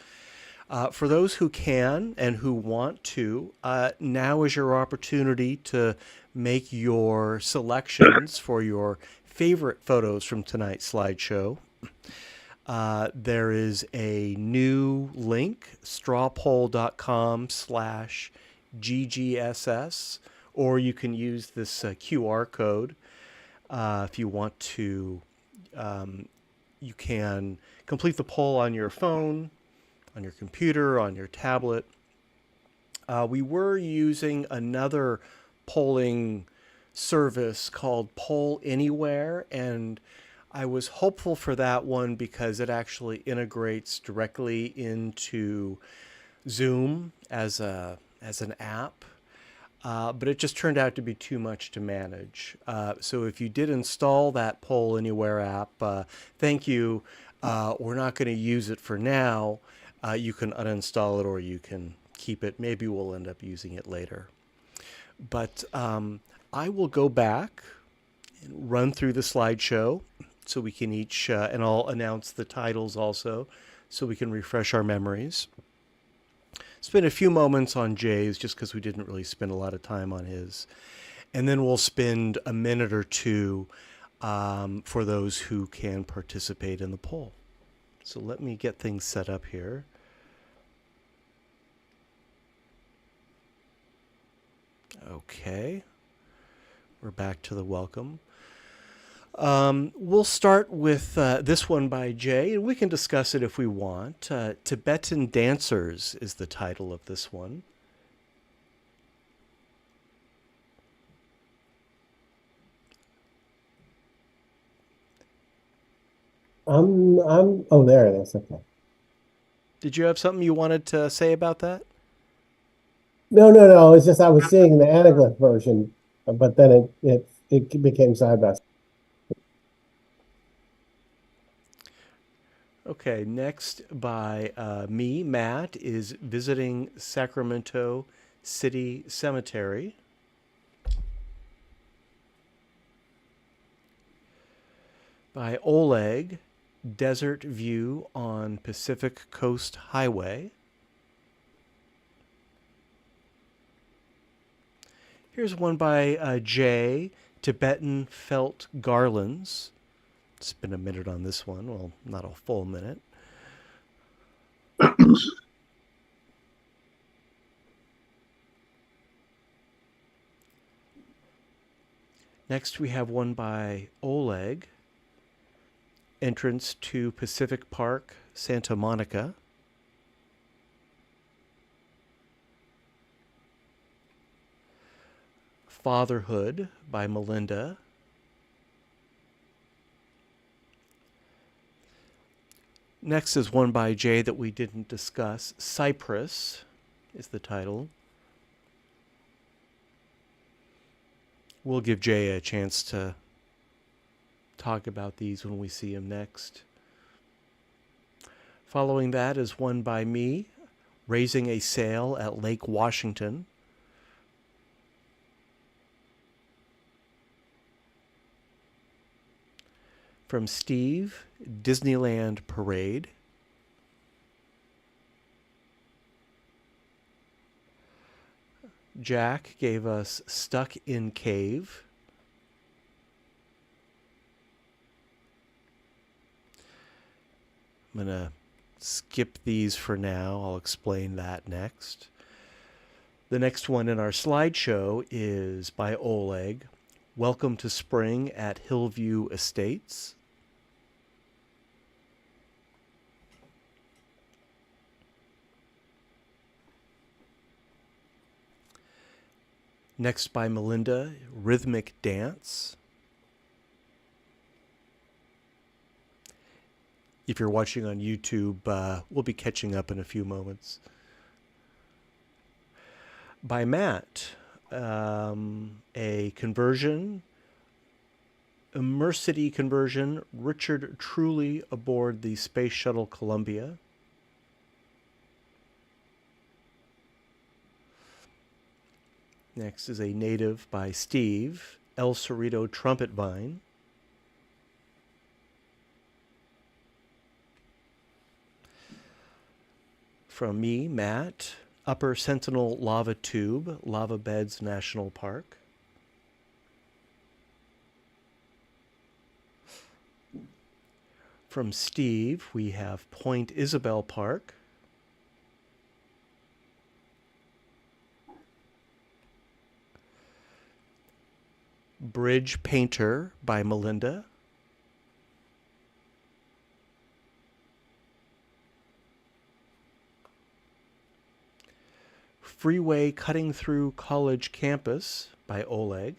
For those who can and who want to, now is your opportunity to make your selections for your favorite photos from tonight's slideshow. There is a new link, strawpoll.com/GGSS, or you can use this QR code if you want to. You can complete the poll on your phone, on your computer, on your tablet. We were using another polling service called Poll Anywhere, and I was hopeful for that one because it actually integrates directly into Zoom as an app. But it just turned out to be too much to manage. So if you did install that Poll Anywhere app, thank you. We're not going to use it for now. You can uninstall it or you can keep it. Maybe we'll end up using it later. But I will go back and run through the slideshow so we can each, and I'll announce the titles also so we can refresh our memories. Spend a few moments on Jay's just because we didn't really spend a lot of time on his. And then we'll spend a minute or two for those who can participate in the poll. So let me get things set up here. Okay. We're back to the welcome. We'll start with this one by Jay, and we can discuss it if we want. Tibetan Dancers is the title of this one. Oh, there it is. Okay. Did you have something you wanted to say about that? No. It's just I was seeing the Anaglyph version, but then it became side by side. Okay, next by me, Matt, is Visiting Sacramento City Cemetery. By Oleg, Desert View on Pacific Coast Highway. Here's one by Jay, Tibetan Felt Garlands. Spend a minute on this one. Well, not a full minute. Next, we have one by Oleg, Entrance to Pacific Park, Santa Monica. Fatherhood by Melinda. Next is one by Jay that we didn't discuss. Cypress is the title. We'll give Jay a chance to talk about these when we see him next. Following that is one by me, Raising a Sail at Lake Washington. From Steve, Disneyland Parade. Jack gave us Stuck in Cave. I'm going to skip these for now. I'll explain that next. The next one in our slideshow is by Oleg, Welcome to Spring at Hillview Estates. Next by Melinda, Rhythmic Dance. If you're watching on YouTube, we'll be catching up in a few moments. By Matt, a conversion, Immersity conversion, Richard Truly aboard the Space Shuttle Columbia. Next is a native by Steve, El Cerrito Trumpet Vine. From me, Matt, Upper Sentinel Lava Tube, Lava Beds National Park. From Steve, we have Point Isabel Park. Bridge Painter by Melinda. Freeway Cutting Through College Campus by Oleg.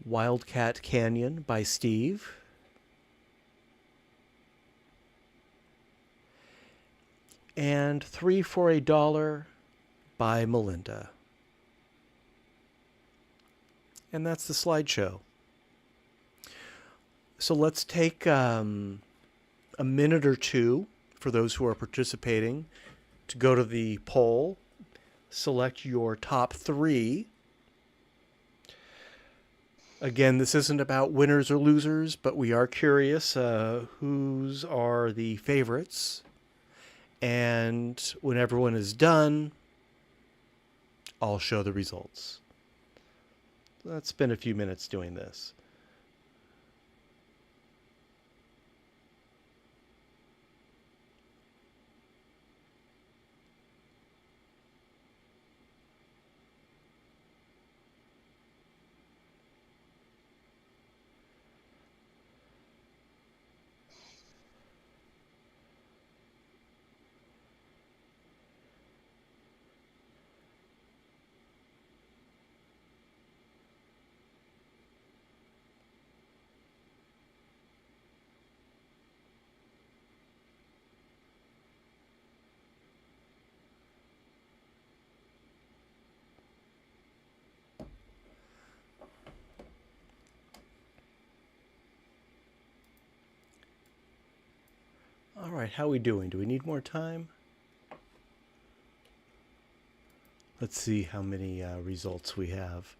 Wildcat Canyon by Steve. And 3 for $1 by Melinda. And that's the slideshow. So let's take a minute or two for those who are participating to go to the poll, select your top 3. Again, this isn't about winners or losers, but we are curious whose are the favorites. And when everyone is done, I'll show the results. Let's spend a few minutes doing this. All right, how are we doing? Do we need more time? Let's see how many results we have.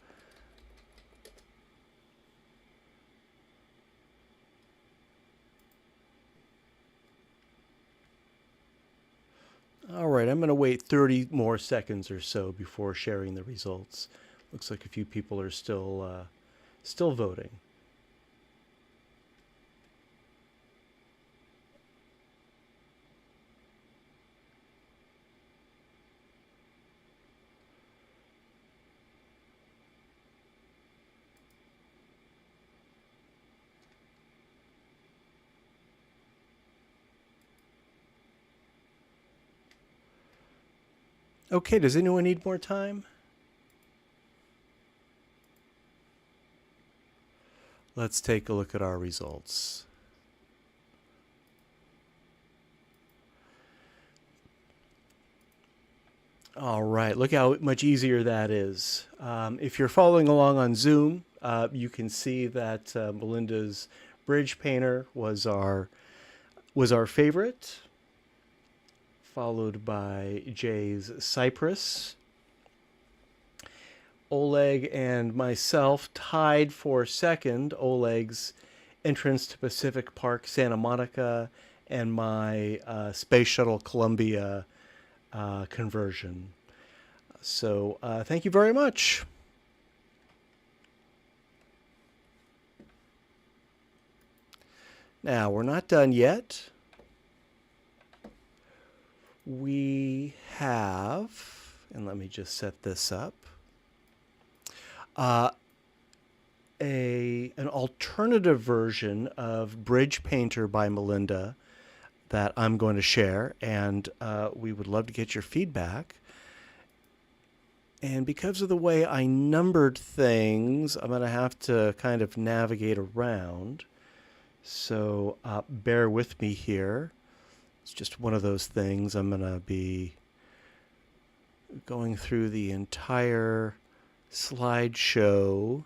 All right, I'm going to wait 30 more seconds or so before sharing the results. Looks like a few people are still voting. Okay, does anyone need more time? Let's take a look at our results. All right, look how much easier that is. If you're following along on Zoom, you can see that Melinda's Bridge Painter was our favorite, followed by Jay's Cypress. Oleg and myself tied for second. Oleg's Entrance to Pacific Park Santa Monica and my Space Shuttle Columbia conversion. So thank you very much. Now, we're not done yet. We have And let me just set this up. An alternative version of Bridge Painter by Melinda that I'm going to share, and we would love to get your feedback. And because of the way I numbered things, I'm going to have to kind of navigate around. So bear with me here. It's just one of those things. I'm going to be going through the entire slideshow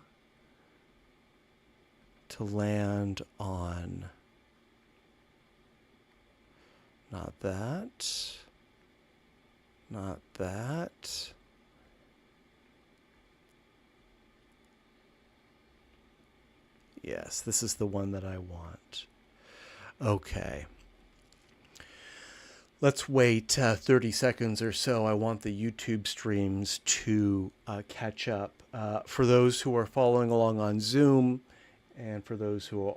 to land on not that, not that. Yes, this is the one that I want. Okay. Let's wait 30 seconds or so. I want the YouTube streams to catch up. For those who are following along on Zoom, and for those who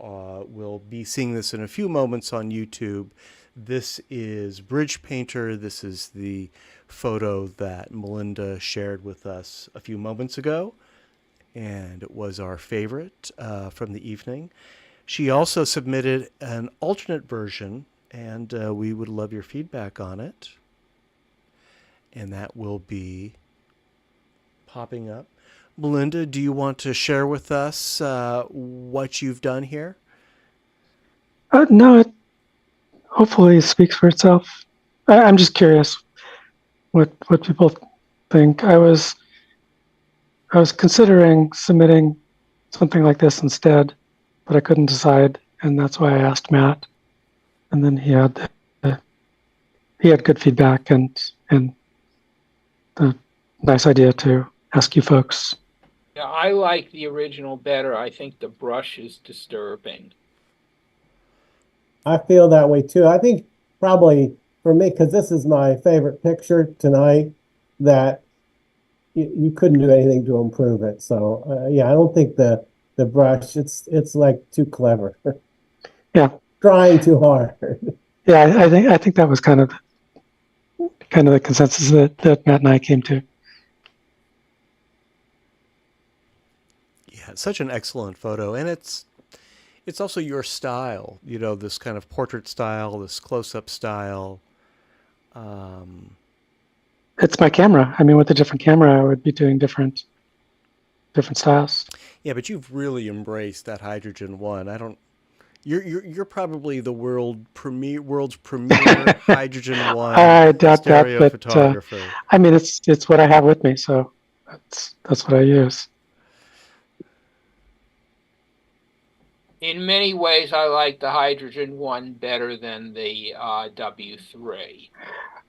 will be seeing this in a few moments on YouTube, this is Bridge Painter. This is the photo that Melinda shared with us a few moments ago, and it was our favorite from the evening. She also submitted an alternate version, and we would love your feedback on it. And that will be popping up. Melinda, do you want to share with us what you've done here? No, it hopefully speaks for itself. I'm just curious what people think. I was considering submitting something like this instead, but I couldn't decide, and that's why I asked Matt. And then he had good feedback and the nice idea to ask you folks. Yeah, I like the original better. I think the brush is disturbing. I feel that way too. I think probably for me, because this is my favorite picture tonight, that you couldn't do anything to improve it. So yeah, I don't think the brush, it's like too clever. Yeah. Trying too hard. Yeah, I think that was kind of the consensus that Matt and I came to. Yeah, it's such an excellent photo, and it's also your style. You know, this kind of portrait style, this close-up style. It's my camera. I mean, with a different camera, I would be doing different styles. Yeah, but you've really embraced that hydrogen one. I don't. You're probably the world's premier hydrogen one I doubt stereo that, but photographer. I mean, it's what I have with me, so that's what I use. In many ways, I like the hydrogen one better than the W3.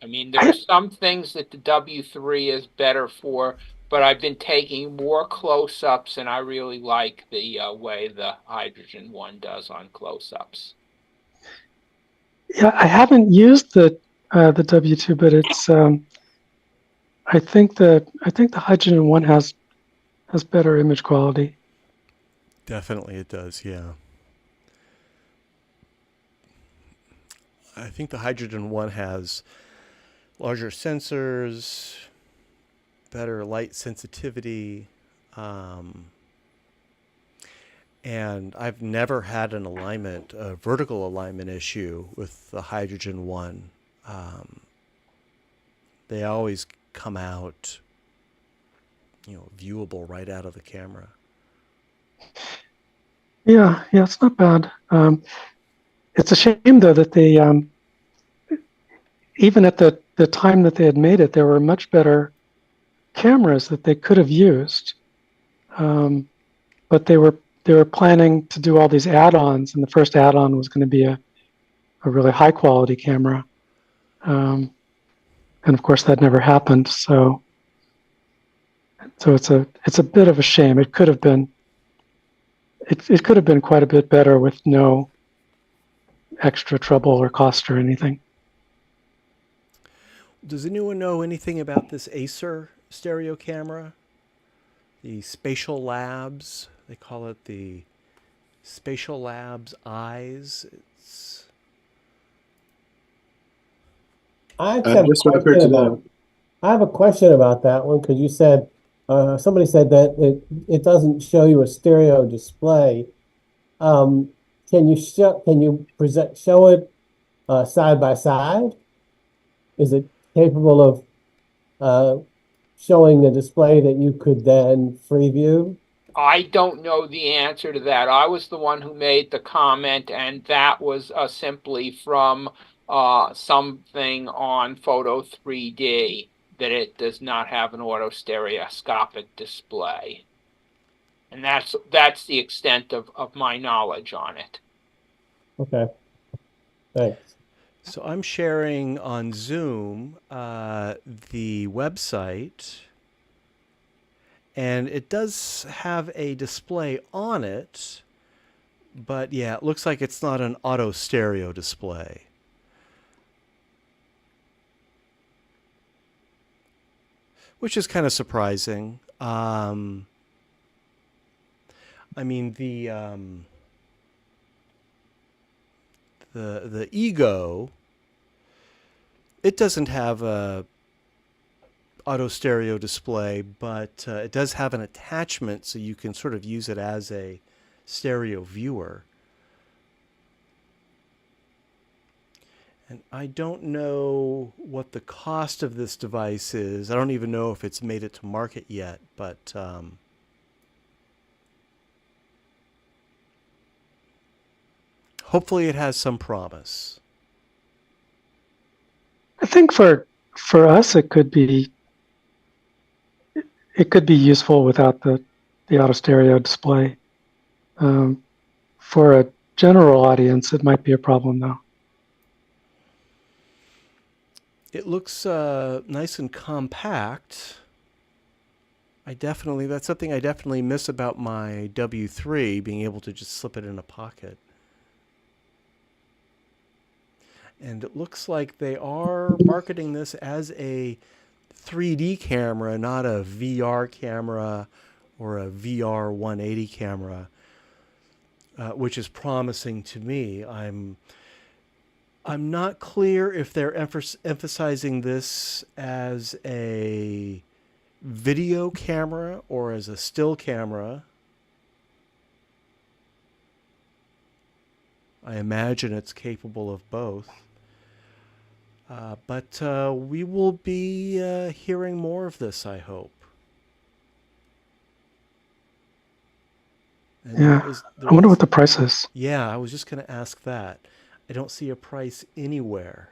I mean, there's some things that the W3 is better for, but I've been taking more close-ups, and I really like the way the hydrogen one does on close-ups. Yeah, I haven't used the W2, but it's I think the hydrogen one has better image quality. Definitely it does, yeah. I think the hydrogen one has larger sensors, better light sensitivity, and I've never had a vertical alignment issue with the hydrogen one. They always come out, viewable right out of the camera. Yeah, it's not bad. It's a shame though that they, even at the time that they had made it, there were much better cameras that they could have used, but they were planning to do all these add-ons, and the first add-on was going to be a really high quality camera, and of course that never happened. So it's a bit of a shame. It could have been quite a bit better with no extra trouble or cost or anything. Does anyone know anything about this Acer stereo camera? The Spatial Labs. They call it the Spatial Labs Eyes. I just referred to that. I have a question about that one because you said somebody said that it doesn't show you a stereo display. Um, can you show it side by side? Is it capable of showing the display that you could then free view? I don't know the answer to that. I was the one who made the comment, and that was simply from something on Photo 3D that it does not have an auto stereoscopic display. And that's the extent of my knowledge on it. Okay, thanks. So I'm sharing on Zoom the website, and it does have a display on it, but yeah, it looks like it's not an auto stereo display. Which is kind of surprising. I mean, the Ego, it doesn't have a auto stereo display, but it does have an attachment, so you can sort of use it as a stereo viewer. And I don't know what the cost of this device is. I don't even know if it's made it to market yet, but hopefully it has some promise. I think for us, it could be useful without the auto stereo display. For a general audience, it might be a problem though. It looks nice and compact. That's something I definitely miss about my W3, being able to just slip it in a pocket. And it looks like they are marketing this as a 3D camera, not a VR camera or a VR 180 camera, which is promising to me. I'm not clear if they're emphasizing this as a video camera or as a still camera. I imagine it's capable of both. But we will be hearing more of this, I hope. And Yeah, I wonder what the price is. Yeah, I was just going to ask that. I don't see a price anywhere.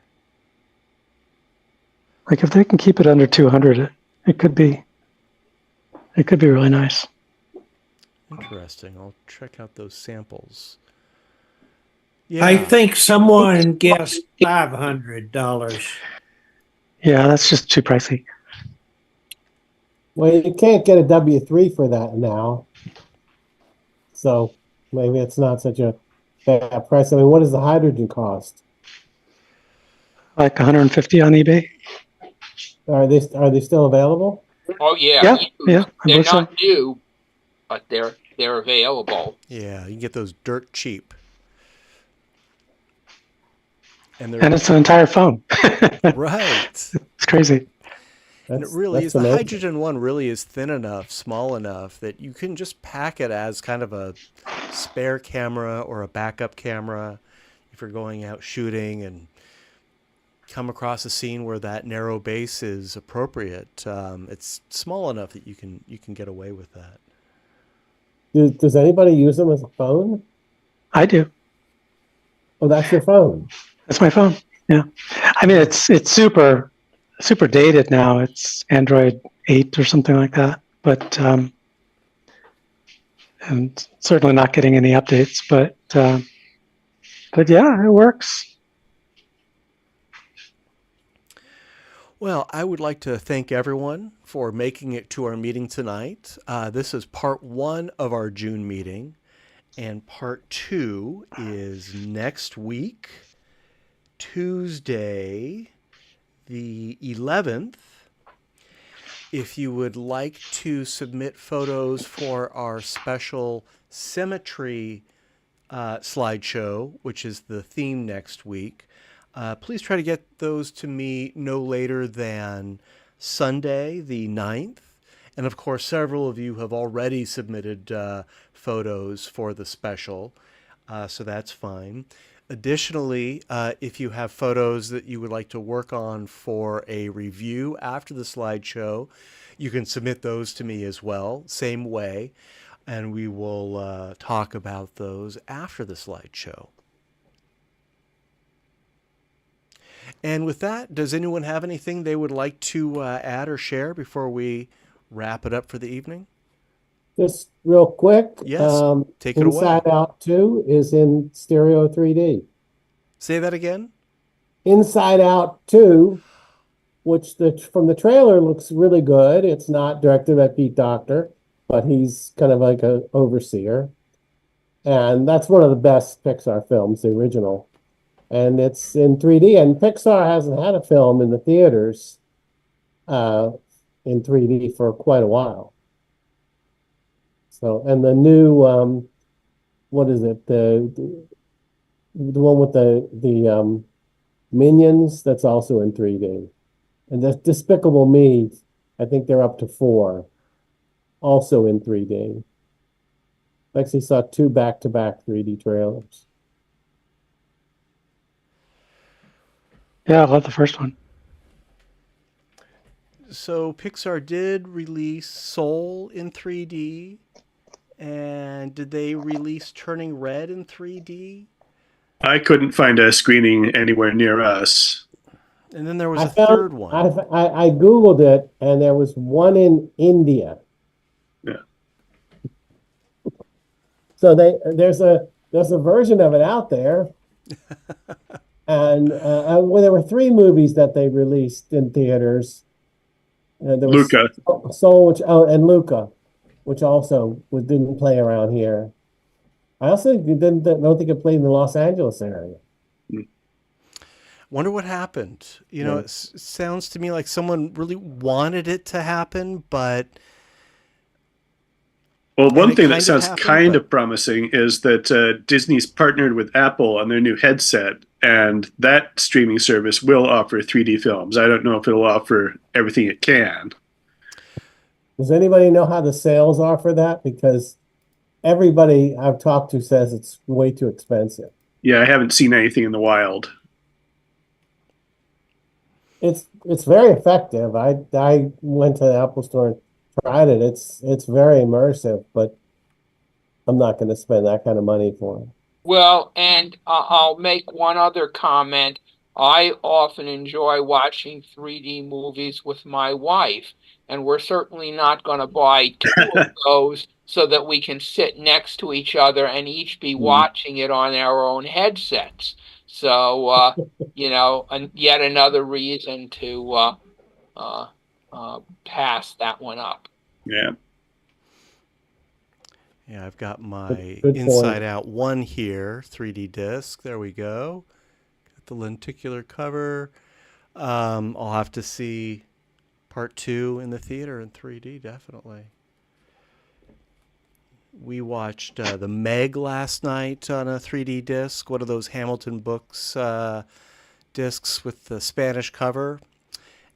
Like if they can keep it under 200, it could be really nice. Interesting. I'll check out those samples. Yeah. I think someone guessed $500. Yeah, that's just too pricey. Well, you can't get a W3 for that now. So maybe it's not such a bad price. I mean, what does the hydrogen cost? Like 150 on eBay. Are they still available? Oh yeah, yeah. They're not new, but they're available. Yeah, you can get those dirt cheap. And it's an entire phone. Right. It's crazy. And it really is. The hydrogen one really is thin enough, small enough that you can just pack it as kind of a spare camera or a backup camera if you're going out shooting and come across a scene where that narrow base is appropriate. It's small enough that you can get away with that. Does anybody use them as a phone? I do. Oh, that's your phone. That's my phone. Yeah. I mean, it's super dated now. It's Android 8 or something like that. But and certainly not getting any updates. But yeah, it works. Well, I would like to thank everyone for making it to our meeting tonight. This is part 1 of our June meeting, and part 2 is next week, Tuesday, the 11th. If you would like to submit photos for our special symmetry slideshow, which is the theme next week, please try to get those to me no later than Sunday, the 9th. And of course, several of you have already submitted photos for the special, so that's fine. Additionally, if you have photos that you would like to work on for a review after the slideshow, you can submit those to me as well, same way, and we will talk about those after the slideshow. And with that, does anyone have anything they would like to add or share before we wrap it up for the evening? Just real quick. Yes, take it away. Inside Out 2 is in stereo 3D. Say that again? Inside Out 2, which from the trailer looks really good. It's not directed by Pete Docter, but he's kind of like an overseer. And that's one of the best Pixar films, the original. And it's in 3D. And Pixar hasn't had a film in the theaters in 3D for quite a while. So, and the new, what is it? The one with the Minions, that's also in 3D. And the Despicable Me, I think they're up to 4, also in 3D. I actually saw 2 back-to-back 3D trailers. Yeah, I love the first one. So Pixar did release Soul in 3D, and did they release Turning Red in 3D? I couldn't find a screening anywhere near us. And then there was a third one. I Googled it, and there was one in India. Yeah. So there's a version of it out there. And well, there were 3 movies that they released in theaters. There was Luca. Soul, and Luca, which also didn't play around here. I also don't think it played in the Los Angeles area. Wonder what happened. You know, it sounds to me like someone really wanted it to happen, but... Well, one thing that sounds kind of promising is that Disney's partnered with Apple on their new headset, and that streaming service will offer 3D films. I don't know if it'll offer everything it can. Does anybody know how the sales are for that? Because everybody I've talked to says it's way too expensive. Yeah, I haven't seen anything in the wild. It's very effective. I went to the Apple store and tried it. It's very immersive, but I'm not going to spend that kind of money for it. Well, and I'll make one other comment. I often enjoy watching 3D movies with my wife, and we're certainly not going to buy 2 of those so that we can sit next to each other and each be watching it on our own headsets. So, you know, yet another reason to pass that one up. Yeah. Yeah, I've got my Good Inside point. Out 1 here, 3D disc. There we go. Got the lenticular cover. I'll have to see part 2 in the theater in 3D, definitely. We watched The Meg last night on a 3D disc, one of those Hamilton Books discs with the Spanish cover.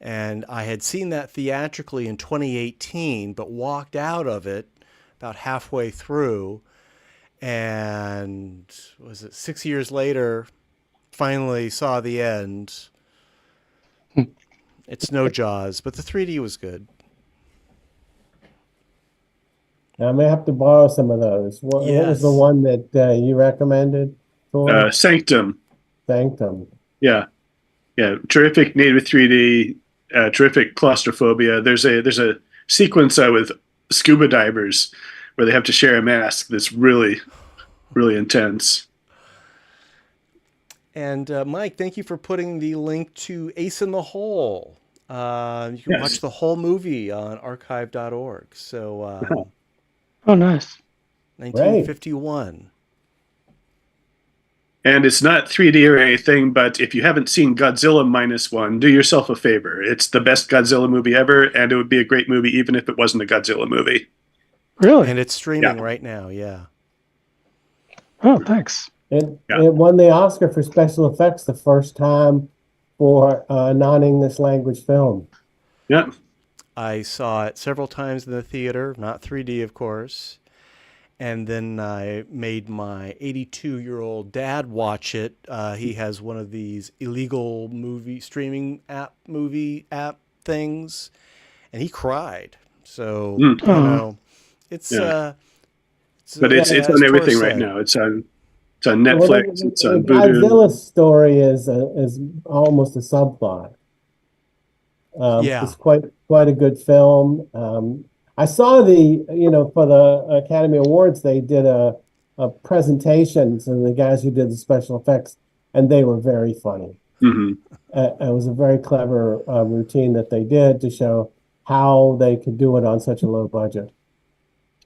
And I had seen that theatrically in 2018, but walked out of it about halfway through. And was it 6 years later, finally saw the end. It's no Jaws, but the 3D was good. I may have to borrow some of those. What was the one that you recommended? Sanctum. Sanctum. Yeah. Yeah. Terrific native 3D, terrific claustrophobia. There's a sequence with scuba divers where they have to share a mask that's really, really intense. And Mike, thank you for putting the link to Ace in the Hole. You can watch the whole movie on archive.org. So, oh, nice. 1951. And it's not 3D or anything, but if you haven't seen Godzilla -1, do yourself a favor. It's the best Godzilla movie ever, and it would be a great movie even if it wasn't a Godzilla movie. Really? And it's streaming right now, yeah. Oh, thanks. It won the Oscar for special effects the first time for a non-English language film. Yeah. I saw it several times in the theater, not 3D, of course. And then I made my 82-year-old dad watch it. He has one of these illegal movie app things, and he cried. So, Mm. you know, it's Yeah. it's But it's as on Tor everything right said. now. It's on Well, Netflix. It's the on Vudu. Godzilla story is almost a subplot. Yeah. It's quite a good film. I saw for the Academy Awards, they did a presentation to the guys who did the special effects, and they were very funny. Hmm. It was a very clever routine that they did to show how they could do it on such a low budget.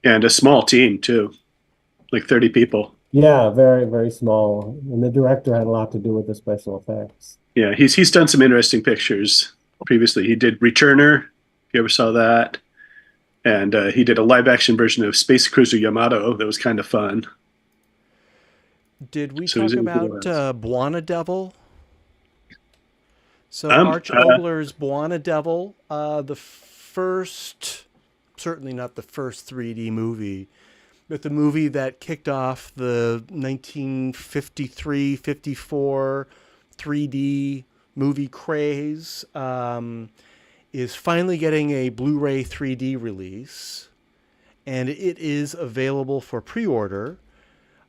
And a small team too, like 30 people. Yeah, very, very small. And the director had a lot to do with the special effects. Yeah, he's done some interesting pictures previously. He did Returner, if you ever saw that. And he did a live action version of Space Cruiser Yamato that was kind of fun. Did we So he's talk in good about ones. Buona Devil? So Um, Arch uh, Ogler's Buona Devil, the first, certainly not the first 3D movie, but the movie that kicked off the 1953-54 3D movie craze, is finally getting a Blu-ray 3D release, and it is available for pre-order.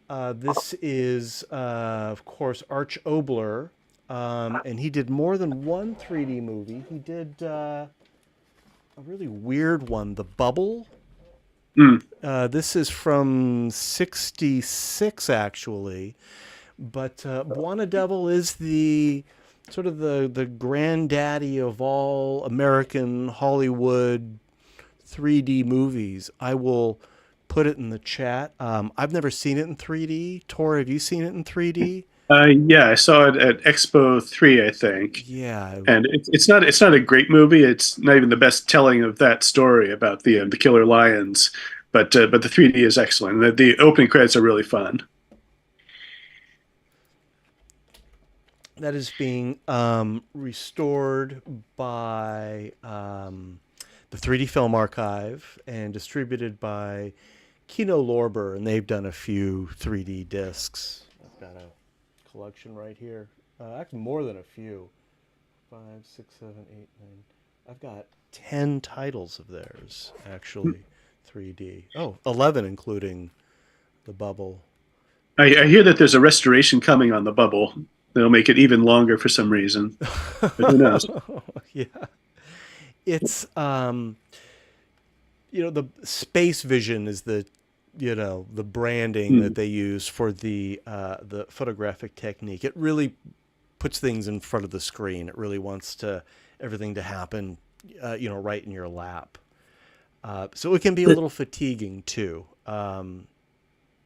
This is, of course, Arch Obler, and he did more than one 3D movie. He did a really weird one, The Bubble. mm, This is from '66, actually. But Buona Devil is the sort of the granddaddy of all American Hollywood 3D movies. I will put it in the chat. I've never seen it in 3D. Tor, have you seen it in 3D? yeah, I saw it at Expo 3, I think. Yeah. And it's not a great movie. It's not even the best telling of that story about the killer lions. But the 3D is excellent. The opening credits are really fun. That is being restored by the 3D Film Archive and distributed by Kino Lorber, and they've done a few 3D discs. I've got a collection right here. Actually, more than a few. 5, 6, 7, 8, 9. I've got 10 titles of theirs, actually, 3D. Oh, 11, including The Bubble. I hear that there's a restoration coming on the Bubble. They'll make it even longer for some reason. But who knows? Yeah. It's, the Space Vision is the branding that they use for the photographic technique. It really puts things in front of the screen. It really wants everything to happen, right in your lap. So it can be a little fatiguing too. The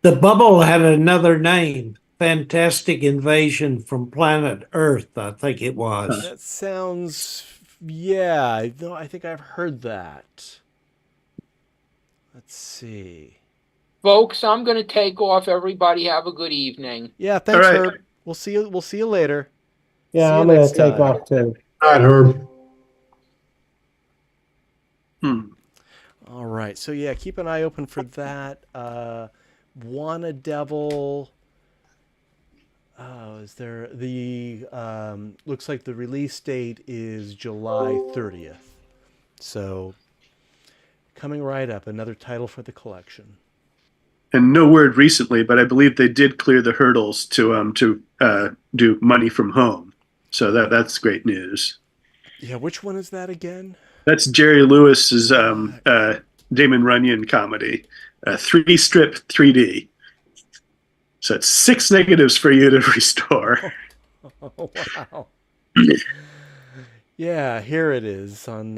bubble had another name, Fantastic Invasion from Planet Earth, I think it was. That sounds, yeah, I think I've heard that. Let's see. Folks, I'm going to take off. Everybody have a good evening. Yeah, thanks, All right. Herb. We'll see you later. Yeah, See you I'm going next to take time. off too. All right, Herb. All right. So yeah, keep an eye open for that. Buona Devil. Is there the looks like the release date is July 30th. So coming right up, another title for the collection. And no word recently, but I believe they did clear the hurdles to do Money from Home. So that's great news. Yeah, which one is that again? That's Jerry Lewis's Damon Runyon comedy, 3-strip 3D. So it's 6 negatives for you to restore. Oh, wow. Yeah, here it is on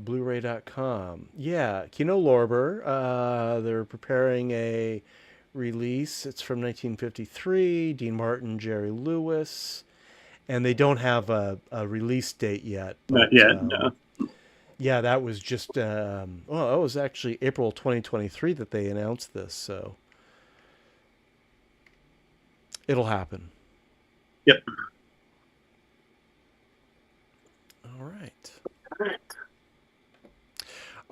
Blu-ray.com. Yeah, Kino Lorber. They're preparing a release. It's from 1953. Dean Martin, Jerry Lewis. And they don't have a release date yet. But, Not yet, no. Yeah, that was just, it was actually April 2023 that they announced this, so it'll happen. Yep. All right.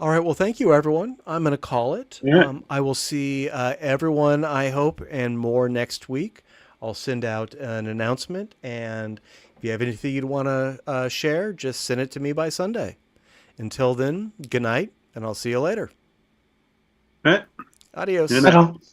All right. Well, thank you, everyone. I'm going to call it. Yeah. I will see everyone, I hope, and more next week. I'll send out an announcement. And if you have anything you'd want to share, just send it to me by Sunday. Until then, good night, and I'll see you later. All right. Adios. Good I night. don't.